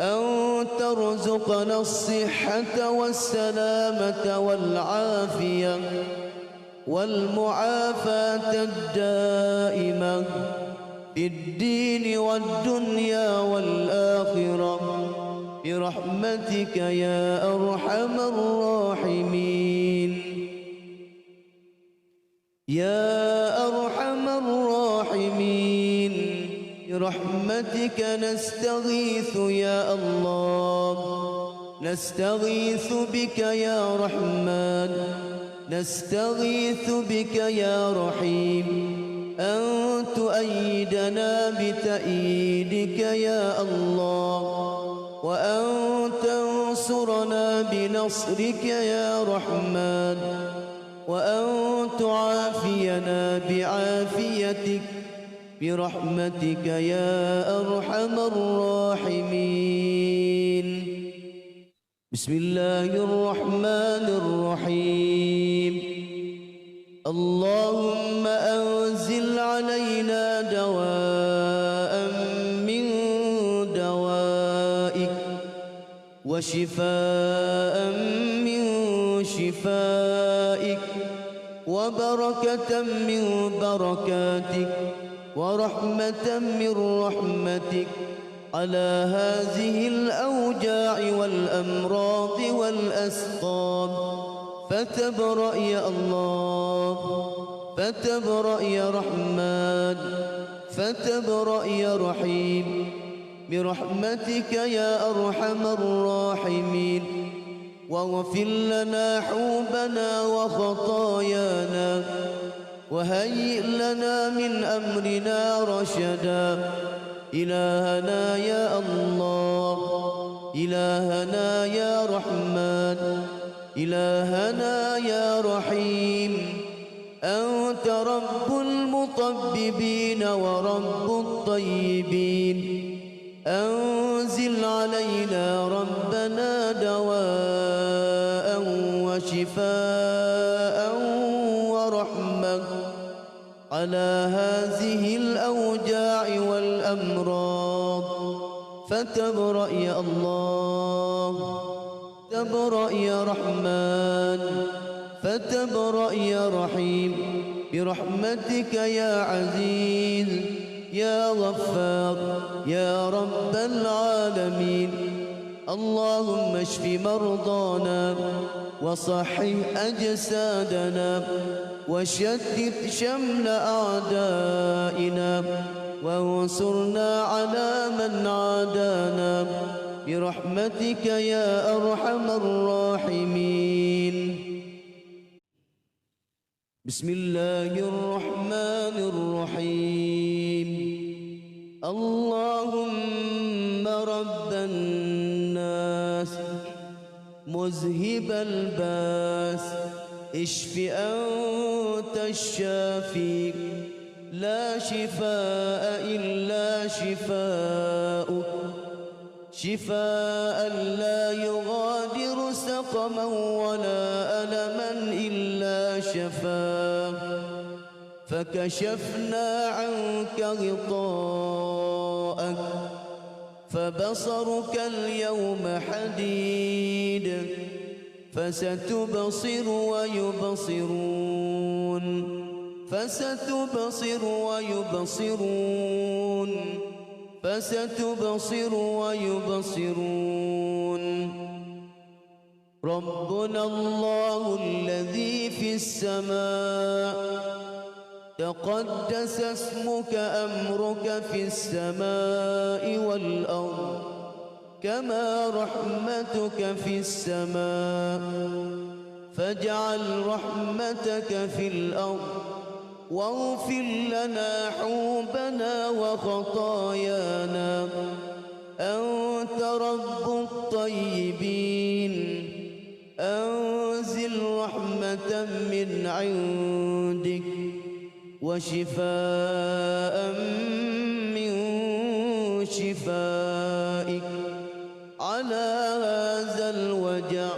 أن ترزقنا الصحة والسلامة والعافية والمعافاة الدائمة في الدين والدنيا والآخرة برحمتك يا أرحم الراحمين. يا أرحم الراحمين برحمتك نستغيث يا الله، نستغيث بك يا رحمن، نستغيث بك يا رحيم، أن تؤيدنا بتأييدك يا الله، وأن تنصرنا بنصرك يا رحمن، وأن تعافينا بعافيتك برحمتك يا أرحم الراحمين. بسم الله الرحمن الرحيم. اللهم أنزل علينا دواء من دوائك وشفاء من شفائك وبركة من بركاتك ورحمة من رحمتك على هذه الأوجاع والأمراض والأسقام، فتبرأ يا الله، فتبرأ يا رحمن، فتبرأ يا رحيم برحمتك يا أرحم الراحمين. واغفر لنا حوبنا وخطايانا، وهيئ لنا من أمرنا رشدا. إلهنا يا الله، إلهنا يا رحمن، إلهنا يا رحيم، أنت رب المطببين ورب الطيبين. أنزل علينا ربنا دواء وشفاء ورحمة على هذه الأوجاع والأمراض، فتبرأ يا الله، تبرأ يا رحمن، فتبرأ يا رحيم برحمتك يا عزيز يا غفار يا رب العالمين. اللهم اشف مرضانا وصحح أجسادنا وشتت شمل أعدائنا وانصرنا على من عادانا برحمتك يا أرحم الراحمين. بسم الله الرحمن الرحيم. اللهم رب الناس مذهب الباس اشف أنت الشافي، لا شفاء إلا شفاؤك، شفاء لا يغادر سقما ولا ألما إلا شفاه. فكشفنا عنك غطاءك فبصرك اليوم حديد، فستبصر ويبصرون، فستبصر ويبصرون، فستبصر ويبصرون. ربنا الله الذي في السماء، تقدس اسمك، أمرك في السماء والأرض كما رحمتك في السماء، فاجعل رحمتك في الأرض، واغفر لنا حوبنا وخطايانا. أنت رب الطيبين، أنزل رحمة من عندك وشفاء من شفائك على هذا الوجع،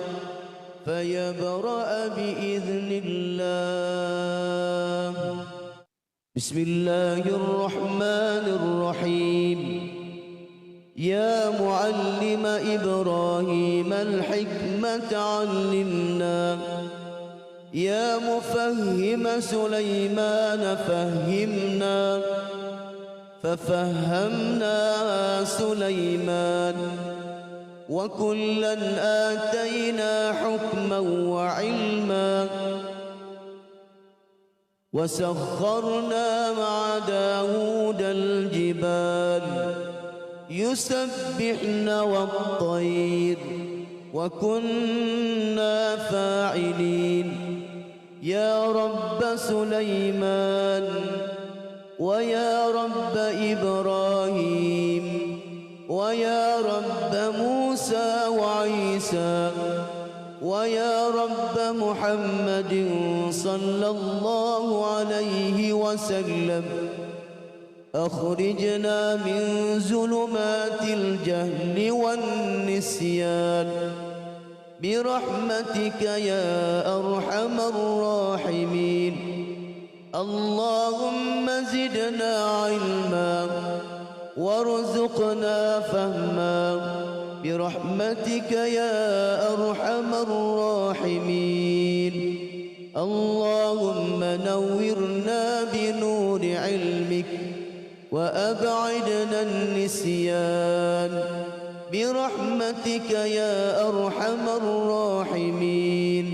فيبرأ بإذن الله. بسم الله الرحمن الرحيم. يا معلم إبراهيم الحكمة علمنا يا مفهم سليمان فهمنا ففهمنا سليمان وكلا آتينا حكما وعلما وسخرنا مع داود الجبال يسبحن والطير وكنا فاعلين يا رب سليمان ويا رب إبراهيم ويا رب موسى وعيسى ويا رب محمد صلى الله عليه وسلم أخرجنا من ظلمات الجهل والنسيان برحمتك يا أرحم الراحمين اللهم زدنا علما وارزقنا فهما برحمتك يا أرحم الراحمين اللهم نورنا بنور علمك وأبعدنا النسيان برحمتك يا أرحم الراحمين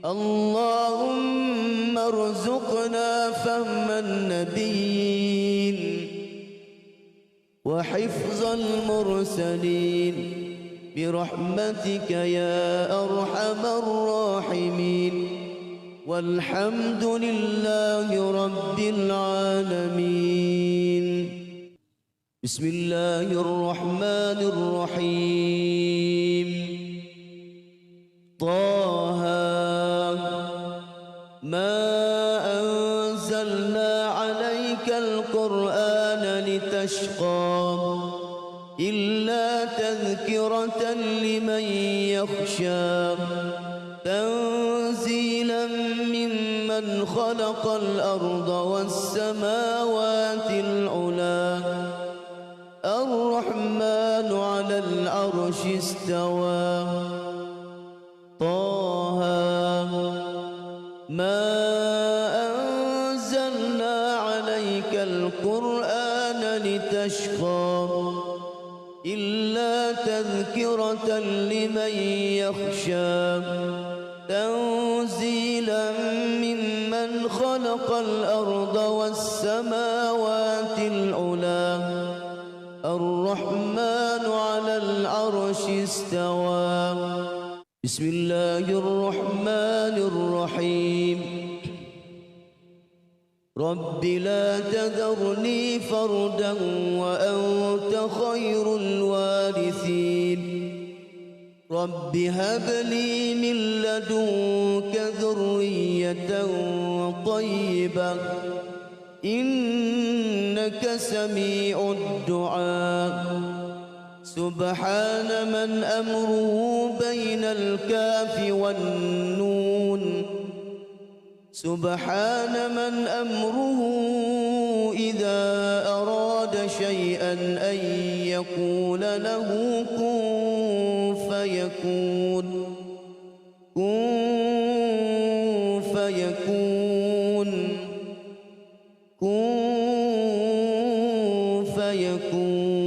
اللهم ارزقنا فهم النبيين وحفظ المرسلين برحمتك يا أرحم الراحمين والحمد لله رب العالمين بسم الله الرحمن الرحيم طه ما أنزلنا عليك القرآن لتشقى إلا تذكرة لمن يخشى تنزيلا ممن خلق الأرض والسماوات العلى الرحمن على العرش استوى طه ما أنزلنا عليك القرآن لتشقى إلا تذكرة لمن يخشى تنزيلا ممن خلق الأرض والسماوات العلى الرحمن على العرش استوى بسم الله الرحمن الرحيم رب لا تذرني فردا وأنت خير الوارثين رب هب لي من لدنك ذرية طيبة إنك سميع الدعاء سبحان من أمره بين الكاف والنون سبحان من أمره إذا أراد شيئا أن يقول له كن فيكون كن فيكون كن فيكون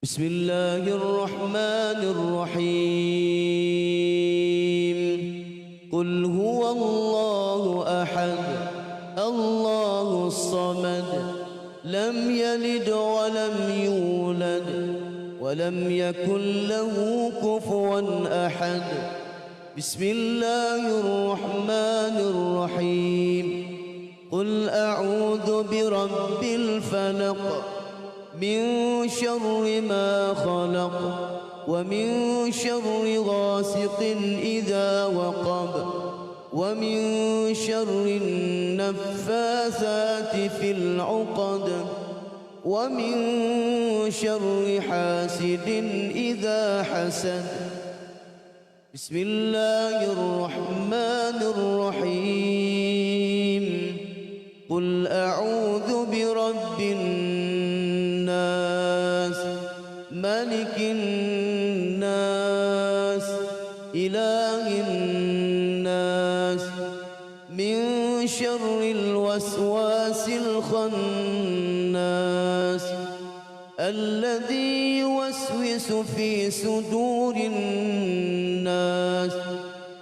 بسم الله الرحمن الرحيم قل هو الله أحد الله الصمد لم يلد ولم يولد ولم يكن له كفوا أحد بسم الله الرحمن الرحيم قل أعوذ برب الفلق من شر ما خلق ومن شر غاسق إذا وقب ومن شر النفاثات في العقد ومن شر حاسد إذا حسد بسم الله الرحمن الرحيم قل أعوذ برب الناس الناس إله الناس من شر الوسواس الخناس الذي يوسوس في صدور الناس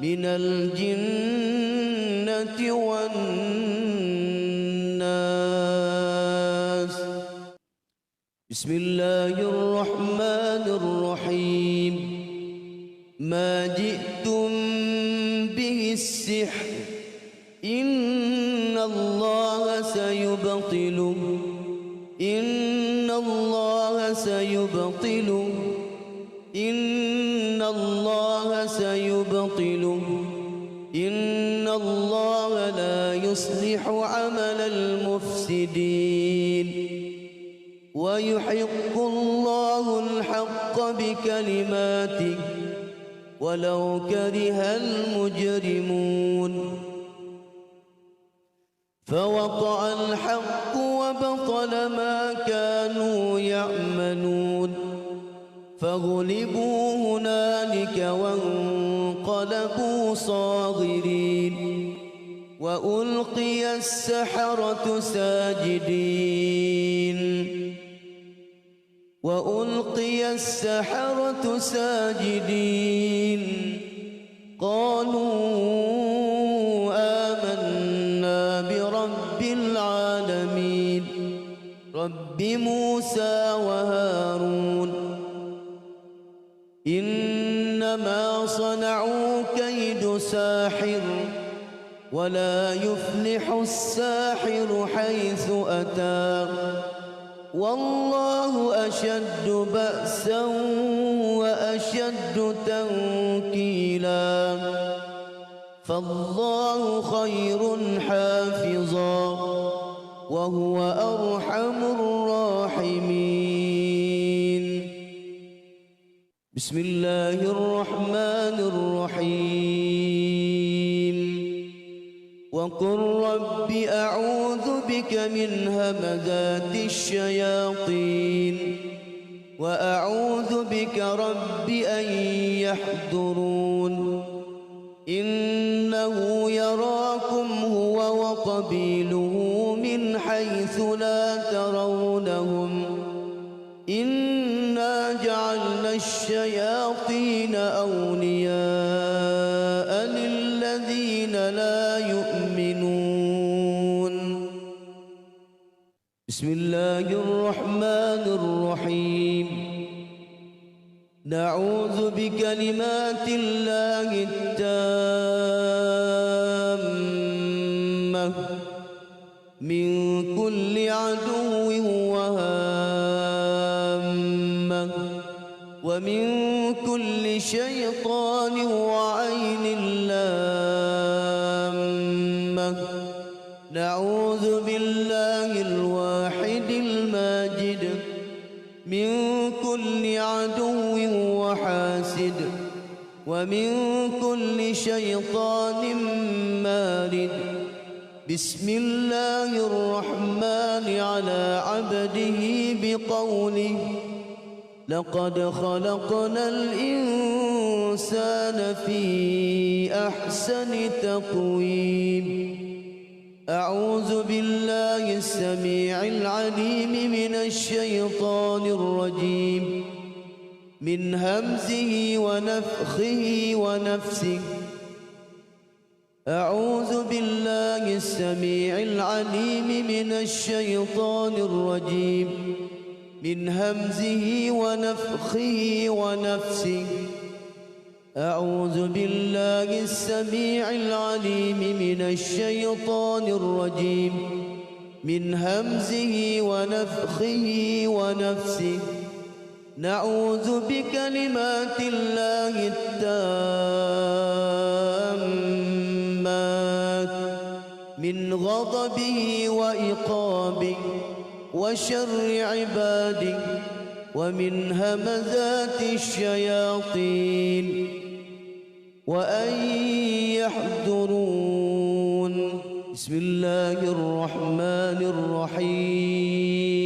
من الجنة والناس. بسم الله الرحمن الرحيم. ما جئتم به السحر إن الله سيبطله إن الله سيبطله إن الله سيبطله إن الله لا يصلح عمل المفسدين ويحق الله الحق بكلماته ولو كره المجرمون. فوقع الحق وبطل ما كانوا يعملون فغلبوا هنالك وانقلبوا صاغرين وألقي السحرة ساجدين قالوا آمنا برب العالمين رب موسى وهارون إنما صنعوا كيد ساحر ولا يفلح الساحر حيث أتى والله أشد بأسا وأشد تنكيلا فالله خير حافظا وهو أرحم الراحمين. بسم الله الرحمن الرحيم. وقل رب أعوذ بك من همزات الشياطين وأعوذ بك رب أن يحضرون إنه يراكم هو وقبيله من حيث لا ترونهم إنا جعلنا الشياطين أولياء للذين لا يؤمنون. بسم الله الرحمن الرحيم. نعوذ بكلمات الله التامة من كل عدو وهامة ومن كل شيطان وعين لامة. نعوذ بالله الواحد الماجد من كل عدو وحاسد ومن كل شيطان مارد. بسم الله الرحمن على عبده بقوله لقد خلقنا الإنسان في أحسن تقويم. أعوذ بالله السميع العليم من الشيطان الرجيم من همزه ونفخه ونفسه. أعوذ بالله السميع العليم من الشيطان الرجيم من همزه ونفخه ونفسه. أعوذ بالله السميع العليم من الشيطان الرجيم من همزه ونفخه ونفسه. نعوذ بكلمات الله التامات من غضبه وإقابه وشر عباده ومن همزات الشياطين وأن يحضرون. بسم الله الرحمن الرحيم.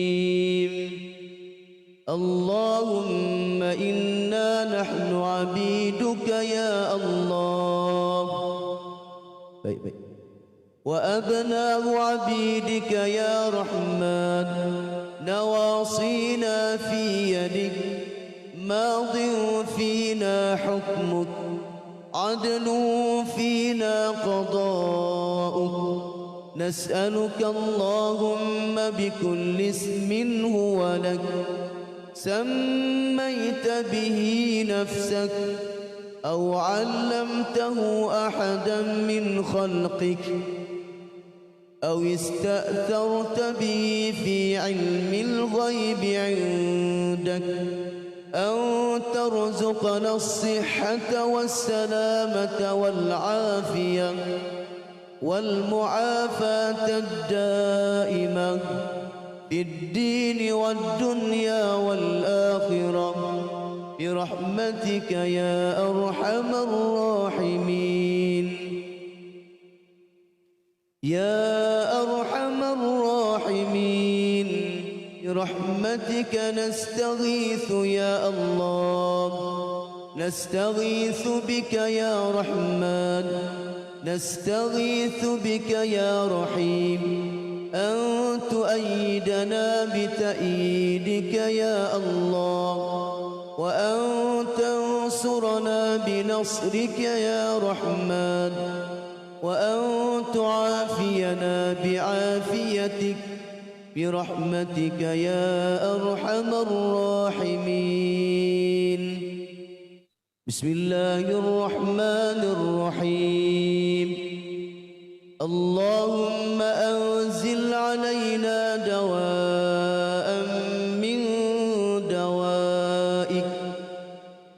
اللهم إنا نحن عبيدك يا الله. وأبناء عبيدك يا رحمن نواصينا في يدك ماض فينا حكمك عدل فينا قضاؤك نسألك اللهم بكل اسم هو لك سميت به نفسك أو علمته أحدا من خلقك أو استأثرت به في علم الغيب عندك أن ترزقنا الصحة والسلامة والعافية والمعافاة الدائمة في الدين والدنيا والآخرة برحمتك يا أرحم الراحمين. يا أرحم الراحمين برحمتك نستغيث يا الله. نستغيث بك يا رحمن نستغيث بك يا رحيم أن تؤيدنا بتأييدك يا الله وأن تنصرنا بنصرك يا رحمن وأن تعافينا بعافيتك برحمتك يا أرحم الراحمين. بسم الله الرحمن الرحيم. اللهم أنزل علينا دواء من دوائك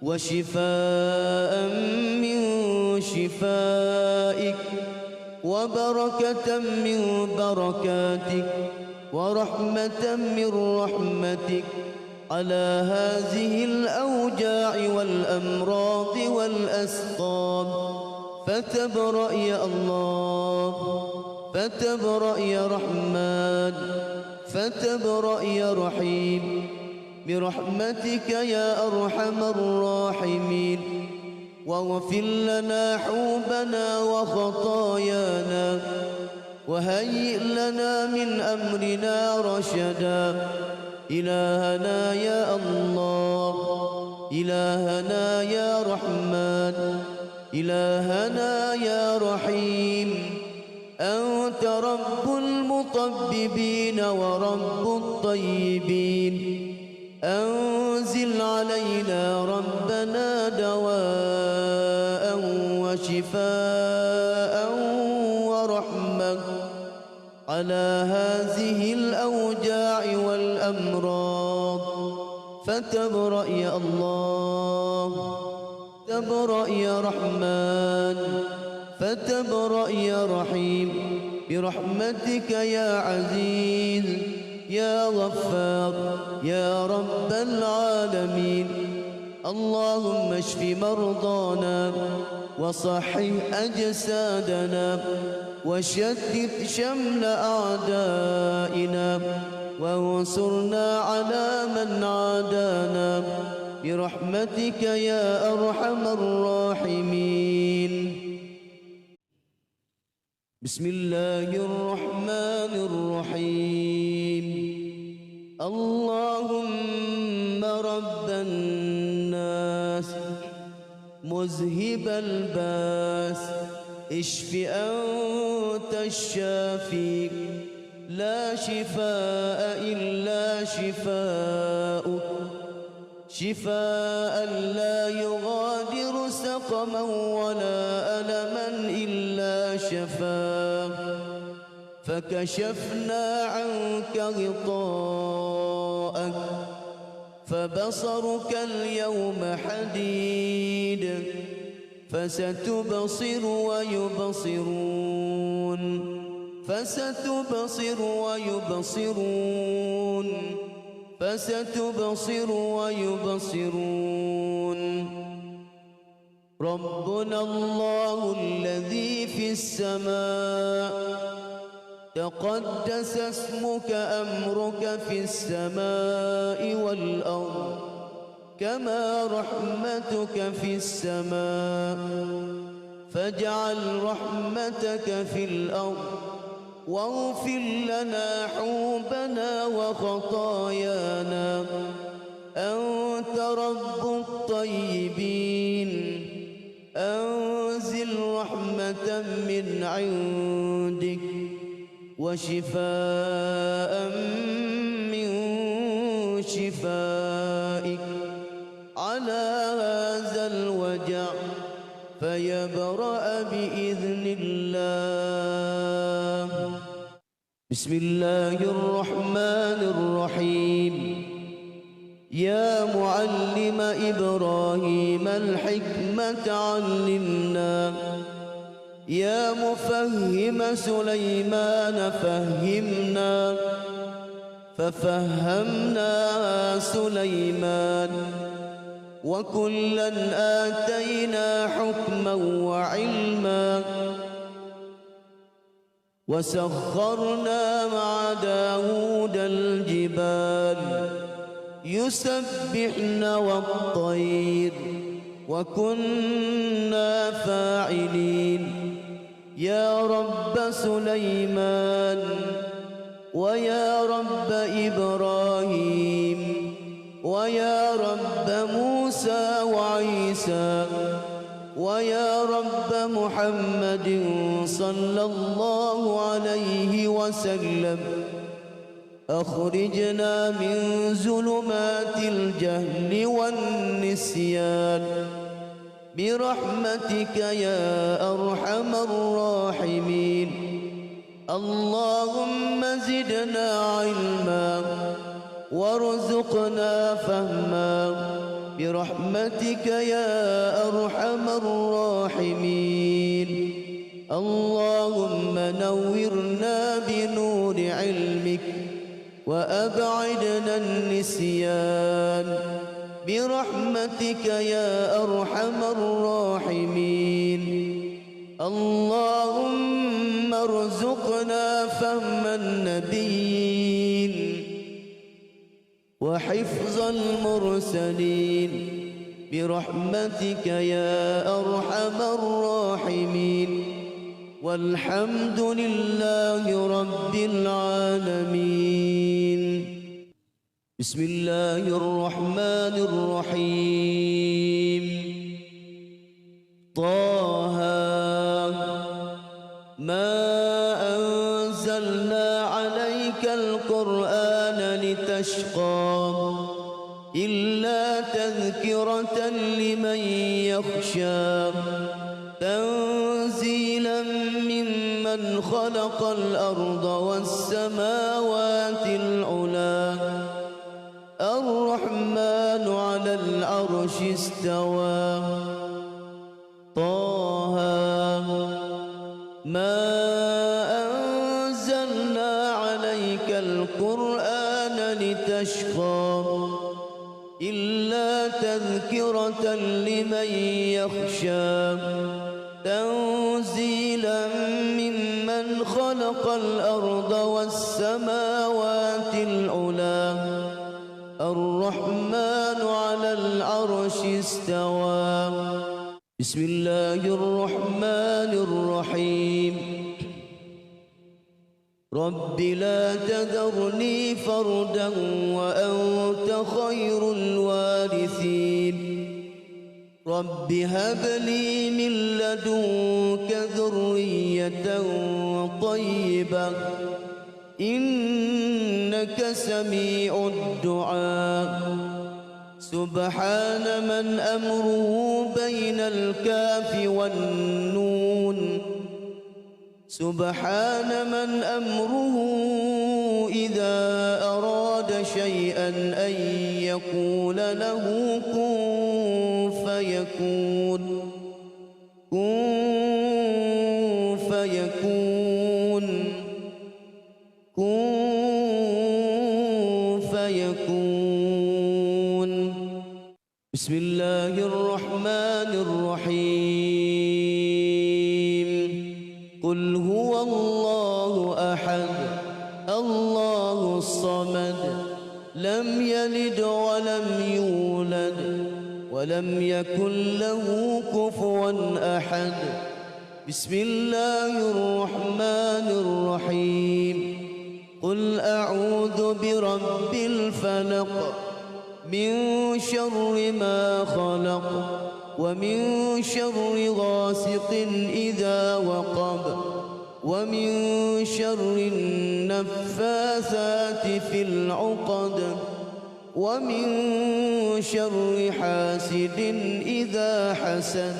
وشفاء من شفائك وبركة من بركاتك ورحمة من رحمتك على هذه الأوجاع والأمراض والأسقام فتبرأ يا الله فتبرأ يا رحمن فتبرأ يا رحيم برحمتك يا أرحم الراحمين. واغفر لنا حوبنا وخطايانا وهيئ لنا من أمرنا رشدا. إلهنا يا الله إلهنا يا رحمن إلهنا يا رحيم أنت رب المطببين ورب الطيبين. أنزل علينا ربنا دواء وشفاء ورحمة على هذه الأوجاع والأمراض فتبرأ يا الله تبرأ يا رحمن فتبرأ يا رحيم برحمتك يا عزيز يا غفار يا رب العالمين. اللهم اشف مرضانا وصحح أجسادنا وشتت شمل أعدائنا وانصرنا على من عادانا برحمتك يا أرحم الراحمين. بسم الله الرحمن الرحيم. اللهم رب الناس مذهب الباس اشف أنت الشافي لا شفاء إلا شفاؤك شفاء لا يغادر سقما ولا ألما إلا شفاه. فكشفنا عنك غطاءك فبصرك اليوم حديد فستبصر ويبصرون فستبصر ويبصرون فستبصر ويبصرون. ربنا الله الذي في السماء تقدس اسمك أمرك في السماء والأرض كما رحمتك في السماء فاجعل رحمتك في الأرض واغفر لنا حوبنا وخطايانا أنت رب الطيبين أنزل رحمة من عندك وشفاء من شفائك على هذا الوجع فيبرأ بإذن الله. بسم الله الرحمن الرحيم. يا معلم إبراهيم الحكمة علمنا يا مفهم سليمان فهمنا ففهمنا سليمان وكلا آتينا حكما وعلما وسخرنا مع داود الجبال يسبحن والطير وكنا فاعلين. يا رب سليمان ويا رب إبراهيم ويا رب موسى وعيسى ويا رب محمد صلى الله عليه وسلم أخرجنا من ظلمات الجهل والنسيان برحمتك يا أرحم الراحمين. اللهم زدنا علما وارزقنا فهما برحمتك يا أرحم الراحمين. اللهم نورنا بنور علمك وأبعدنا النسيان برحمتك يا أرحم الراحمين. اللهم ارزقنا فهم النبيين وحفظ المرسلين برحمتك يا أرحم الراحمين. والحمد لله رب العالمين. بسم الله الرحمن الرحيم. طه ما أنزلنا عليك القرآن لتشقى إلا تذكرة لمن يخشى تنزيلا ممن خلق الأرض والسماوات العلى الرحمن على العرش استوى. طه ما أنزلنا عليك القرآن لتشقى إلا تذكرة لمن يخشى تنزيلا ممن خلق الأرض والسماوات العلى الرحمن على العرش استوى. بسم الله الرحمن الرحيم. رب لا تذرني فردا وأنت خير الوارثين. رب هب لي من لدنك ذرية طيبة إنك سميع الدعاء. سبحان من أمره بين الكاف والنون. سبحان من أمره إذا أراد شيئا أن يقول له كن فيكون. كن فيكون. كن فيكون. بسم الله الرحمن الرحيم. قل هو الله أحد الله الصمد لم يلد ولم يولد يكن له كفوا أحد. بسم الله الرحمن الرحيم. قل أعوذ برب الفلق من شر ما خلق ومن شر غاسق إذا وقب ومن شر النفاثات في العقد ومن شر حاسد إذا حسد.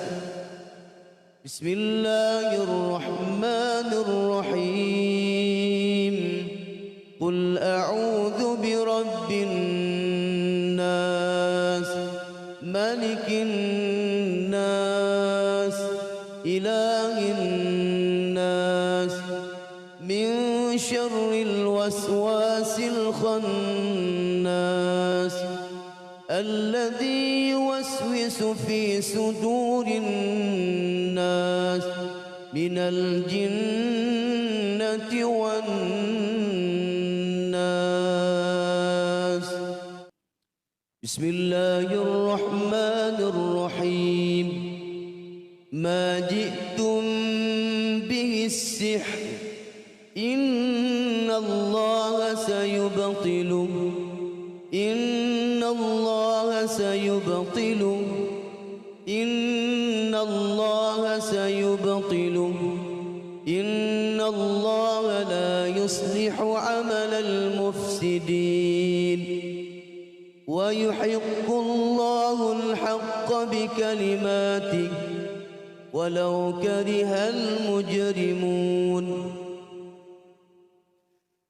بسم الله الرحمن الرحيم. قل أعوذ برب الناس ملك الناس إله الناس من شر الوسواس الخناس الذي يوسوس في صدور الناس من الجنة والناس. بسم الله الرحمن الرحيم. ما جئتم به السحر إن الله سيبطله إن الله سيبطله إن الله سيبطله إن الله لا يصلح عمل المفسدين ويحق الله الحق بكلماته ولو كره المجرمون.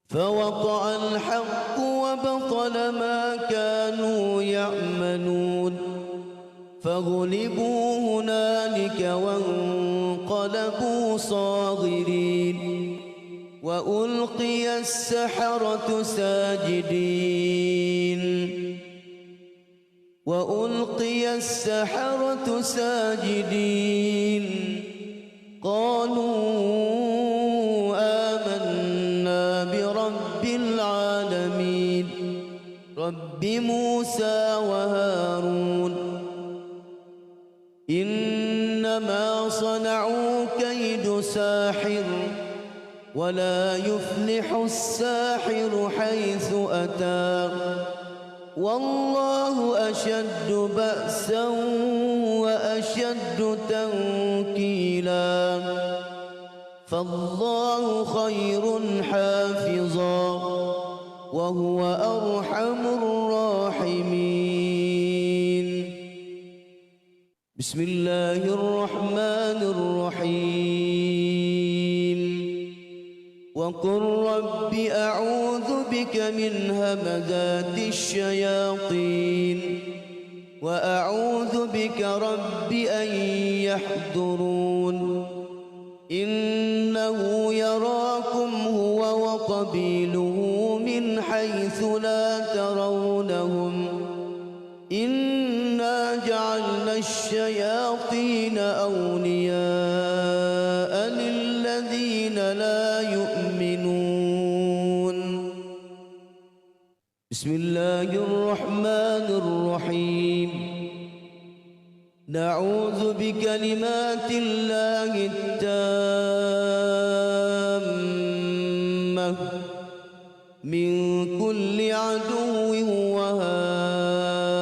فوقع الحق وبطل ما كانوا يعملون فغلبوا هنالك وانقلبوا صاغرين وألقي السحرة ساجدين وألقي السحرة ساجدين قالوا آمنا برب العالمين رب موسى وهارون إنما صنعوا كيد ساحر ولا يفلح الساحر حيث أتى والله أشد بأسا وأشد تنكيلا فالله خير حافظا وهو أرحم الراحمين. بسم الله الرحمن الرحيم. وقل رب أعوذ بك من همزات الشياطين وأعوذ بك رب أن يحضرون إنه يراكم هو وقبيله من حيث لا ترونهم إنا جعلنا الشياطين أولياء للذين لا يؤمنون. بسم الله الرحمن الرحيم. نعوذ بكلمات الله التامة من كل عدو وهامة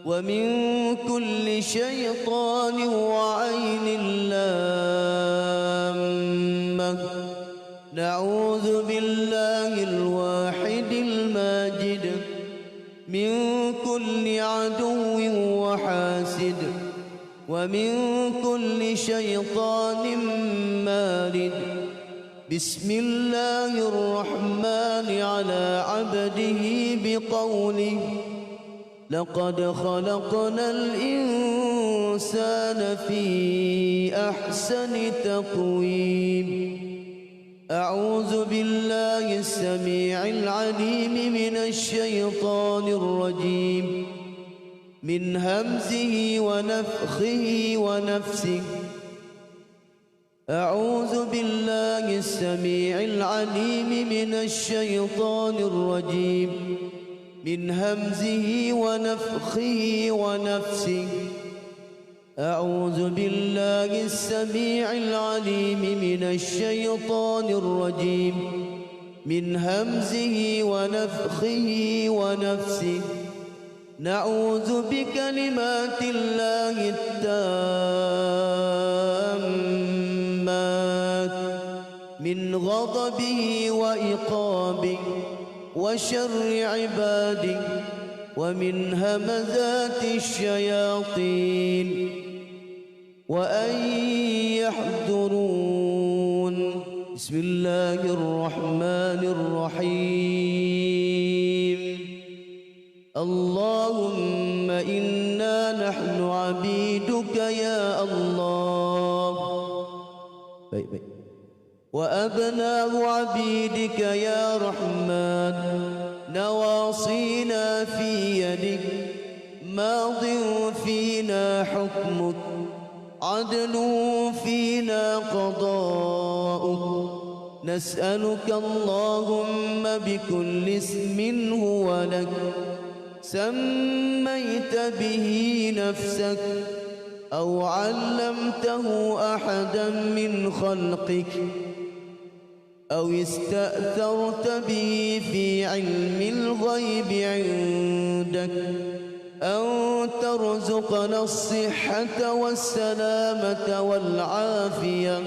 ومن كل شيطان وعين لامة. نعوذ بالله الواحد الماجد من كل عدو وحاسد ومن كل شيطان مارد. بسم الله الرحمن على عبده بقوله لقد خلقنا الإنسان في أحسن تقويم. أعوذ بالله السميع العليم من الشيطان الرجيم من همزه ونفخه ونفسه. أعوذ بالله السميع العليم من الشيطان الرجيم من همزه ونفخه ونفسه. أعوذ بالله السميع العليم من الشيطان الرجيم من همزه ونفخه ونفسه. نعوذ بكلمات الله التامات من غضبه وإقابه وشر عباده ومن همزات الشياطين وأن يحضرون. بسم الله الرحمن الرحيم. اللهم إنا نحن عبيدك يا الله وأبناء عبيدك يا رحمن، نواصينا في يدك، ماض فينا حكمك، عدل فينا قضاؤك. نسألك اللهم بكل اسم هو لك سميت به نفسك أو علمته أحدا من خلقك أو استأثرت به في علم الغيب عندك أن ترزقنا الصحة والسلامة والعافية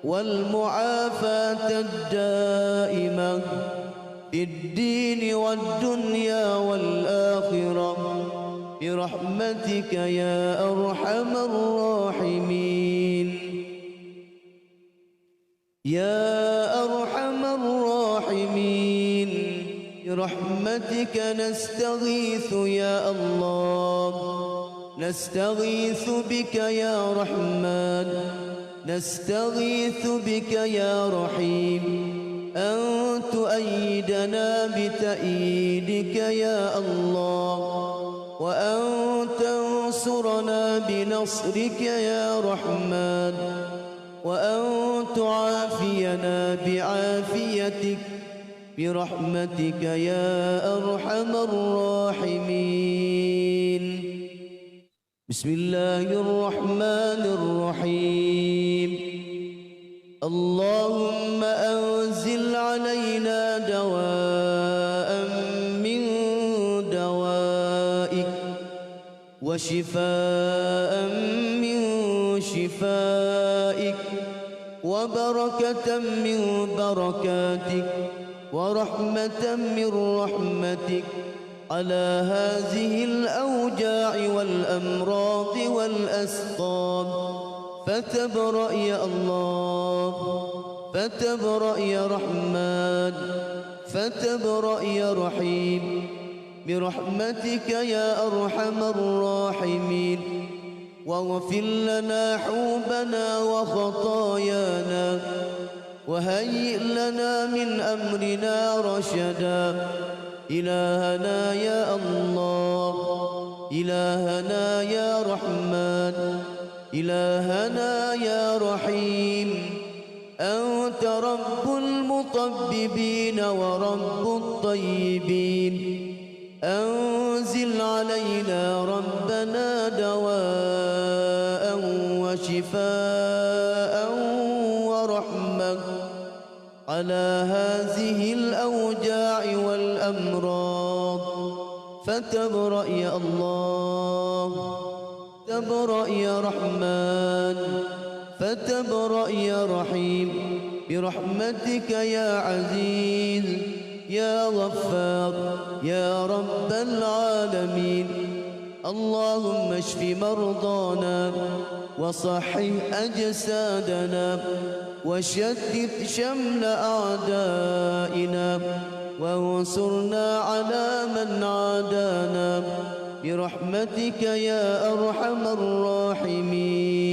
والمعافاة الدائمة في الدين والدنيا والآخرة برحمتك يا أرحم الراحمين. يا أرحم الراحمين برحمتك نستغيث يا الله، نستغيث بك يا رحمن، نستغيث بك يا رحيم أن تؤيدنا بتأييدك يا الله، وأن تنصرنا بنصرك يا رحمن، وأن تعافينا بعافيتك برحمتك يا أرحم الراحمين. بسم الله الرحمن الرحيم. اللهم أنزل علينا دواء من دوائك وشفاء من شفائك وبركة من بركاتك ورحمة من رحمتك على هذه الأوجاع والأمراض والأسقام، فتبرأ يا الله، فتبرأ يا رحمن، فتبرأ يا رحيم برحمتك يا أرحم الراحمين. واغفر لنا حوبنا وخطايانا وهيئ لنا من أمرنا رشدا. إلهنا يا الله، إلهنا يا رحمن، إلهنا يا رحيم، أنت رب المطببين ورب الطيبين. أنزل علينا ربنا دواء وشفاء ورحمة على هذه الأوجاع والأمراض، فتبرأ يا الله، تبرأ يا رحمن، فتبرأ يا رحيم برحمتك يا عزيز يا غفار يا رب العالمين. اللهم اشف مرضانا وصحح أجسادنا وشتت شمل أعدائنا وانصرنا على من عادانا برحمتك يا أرحم الراحمين.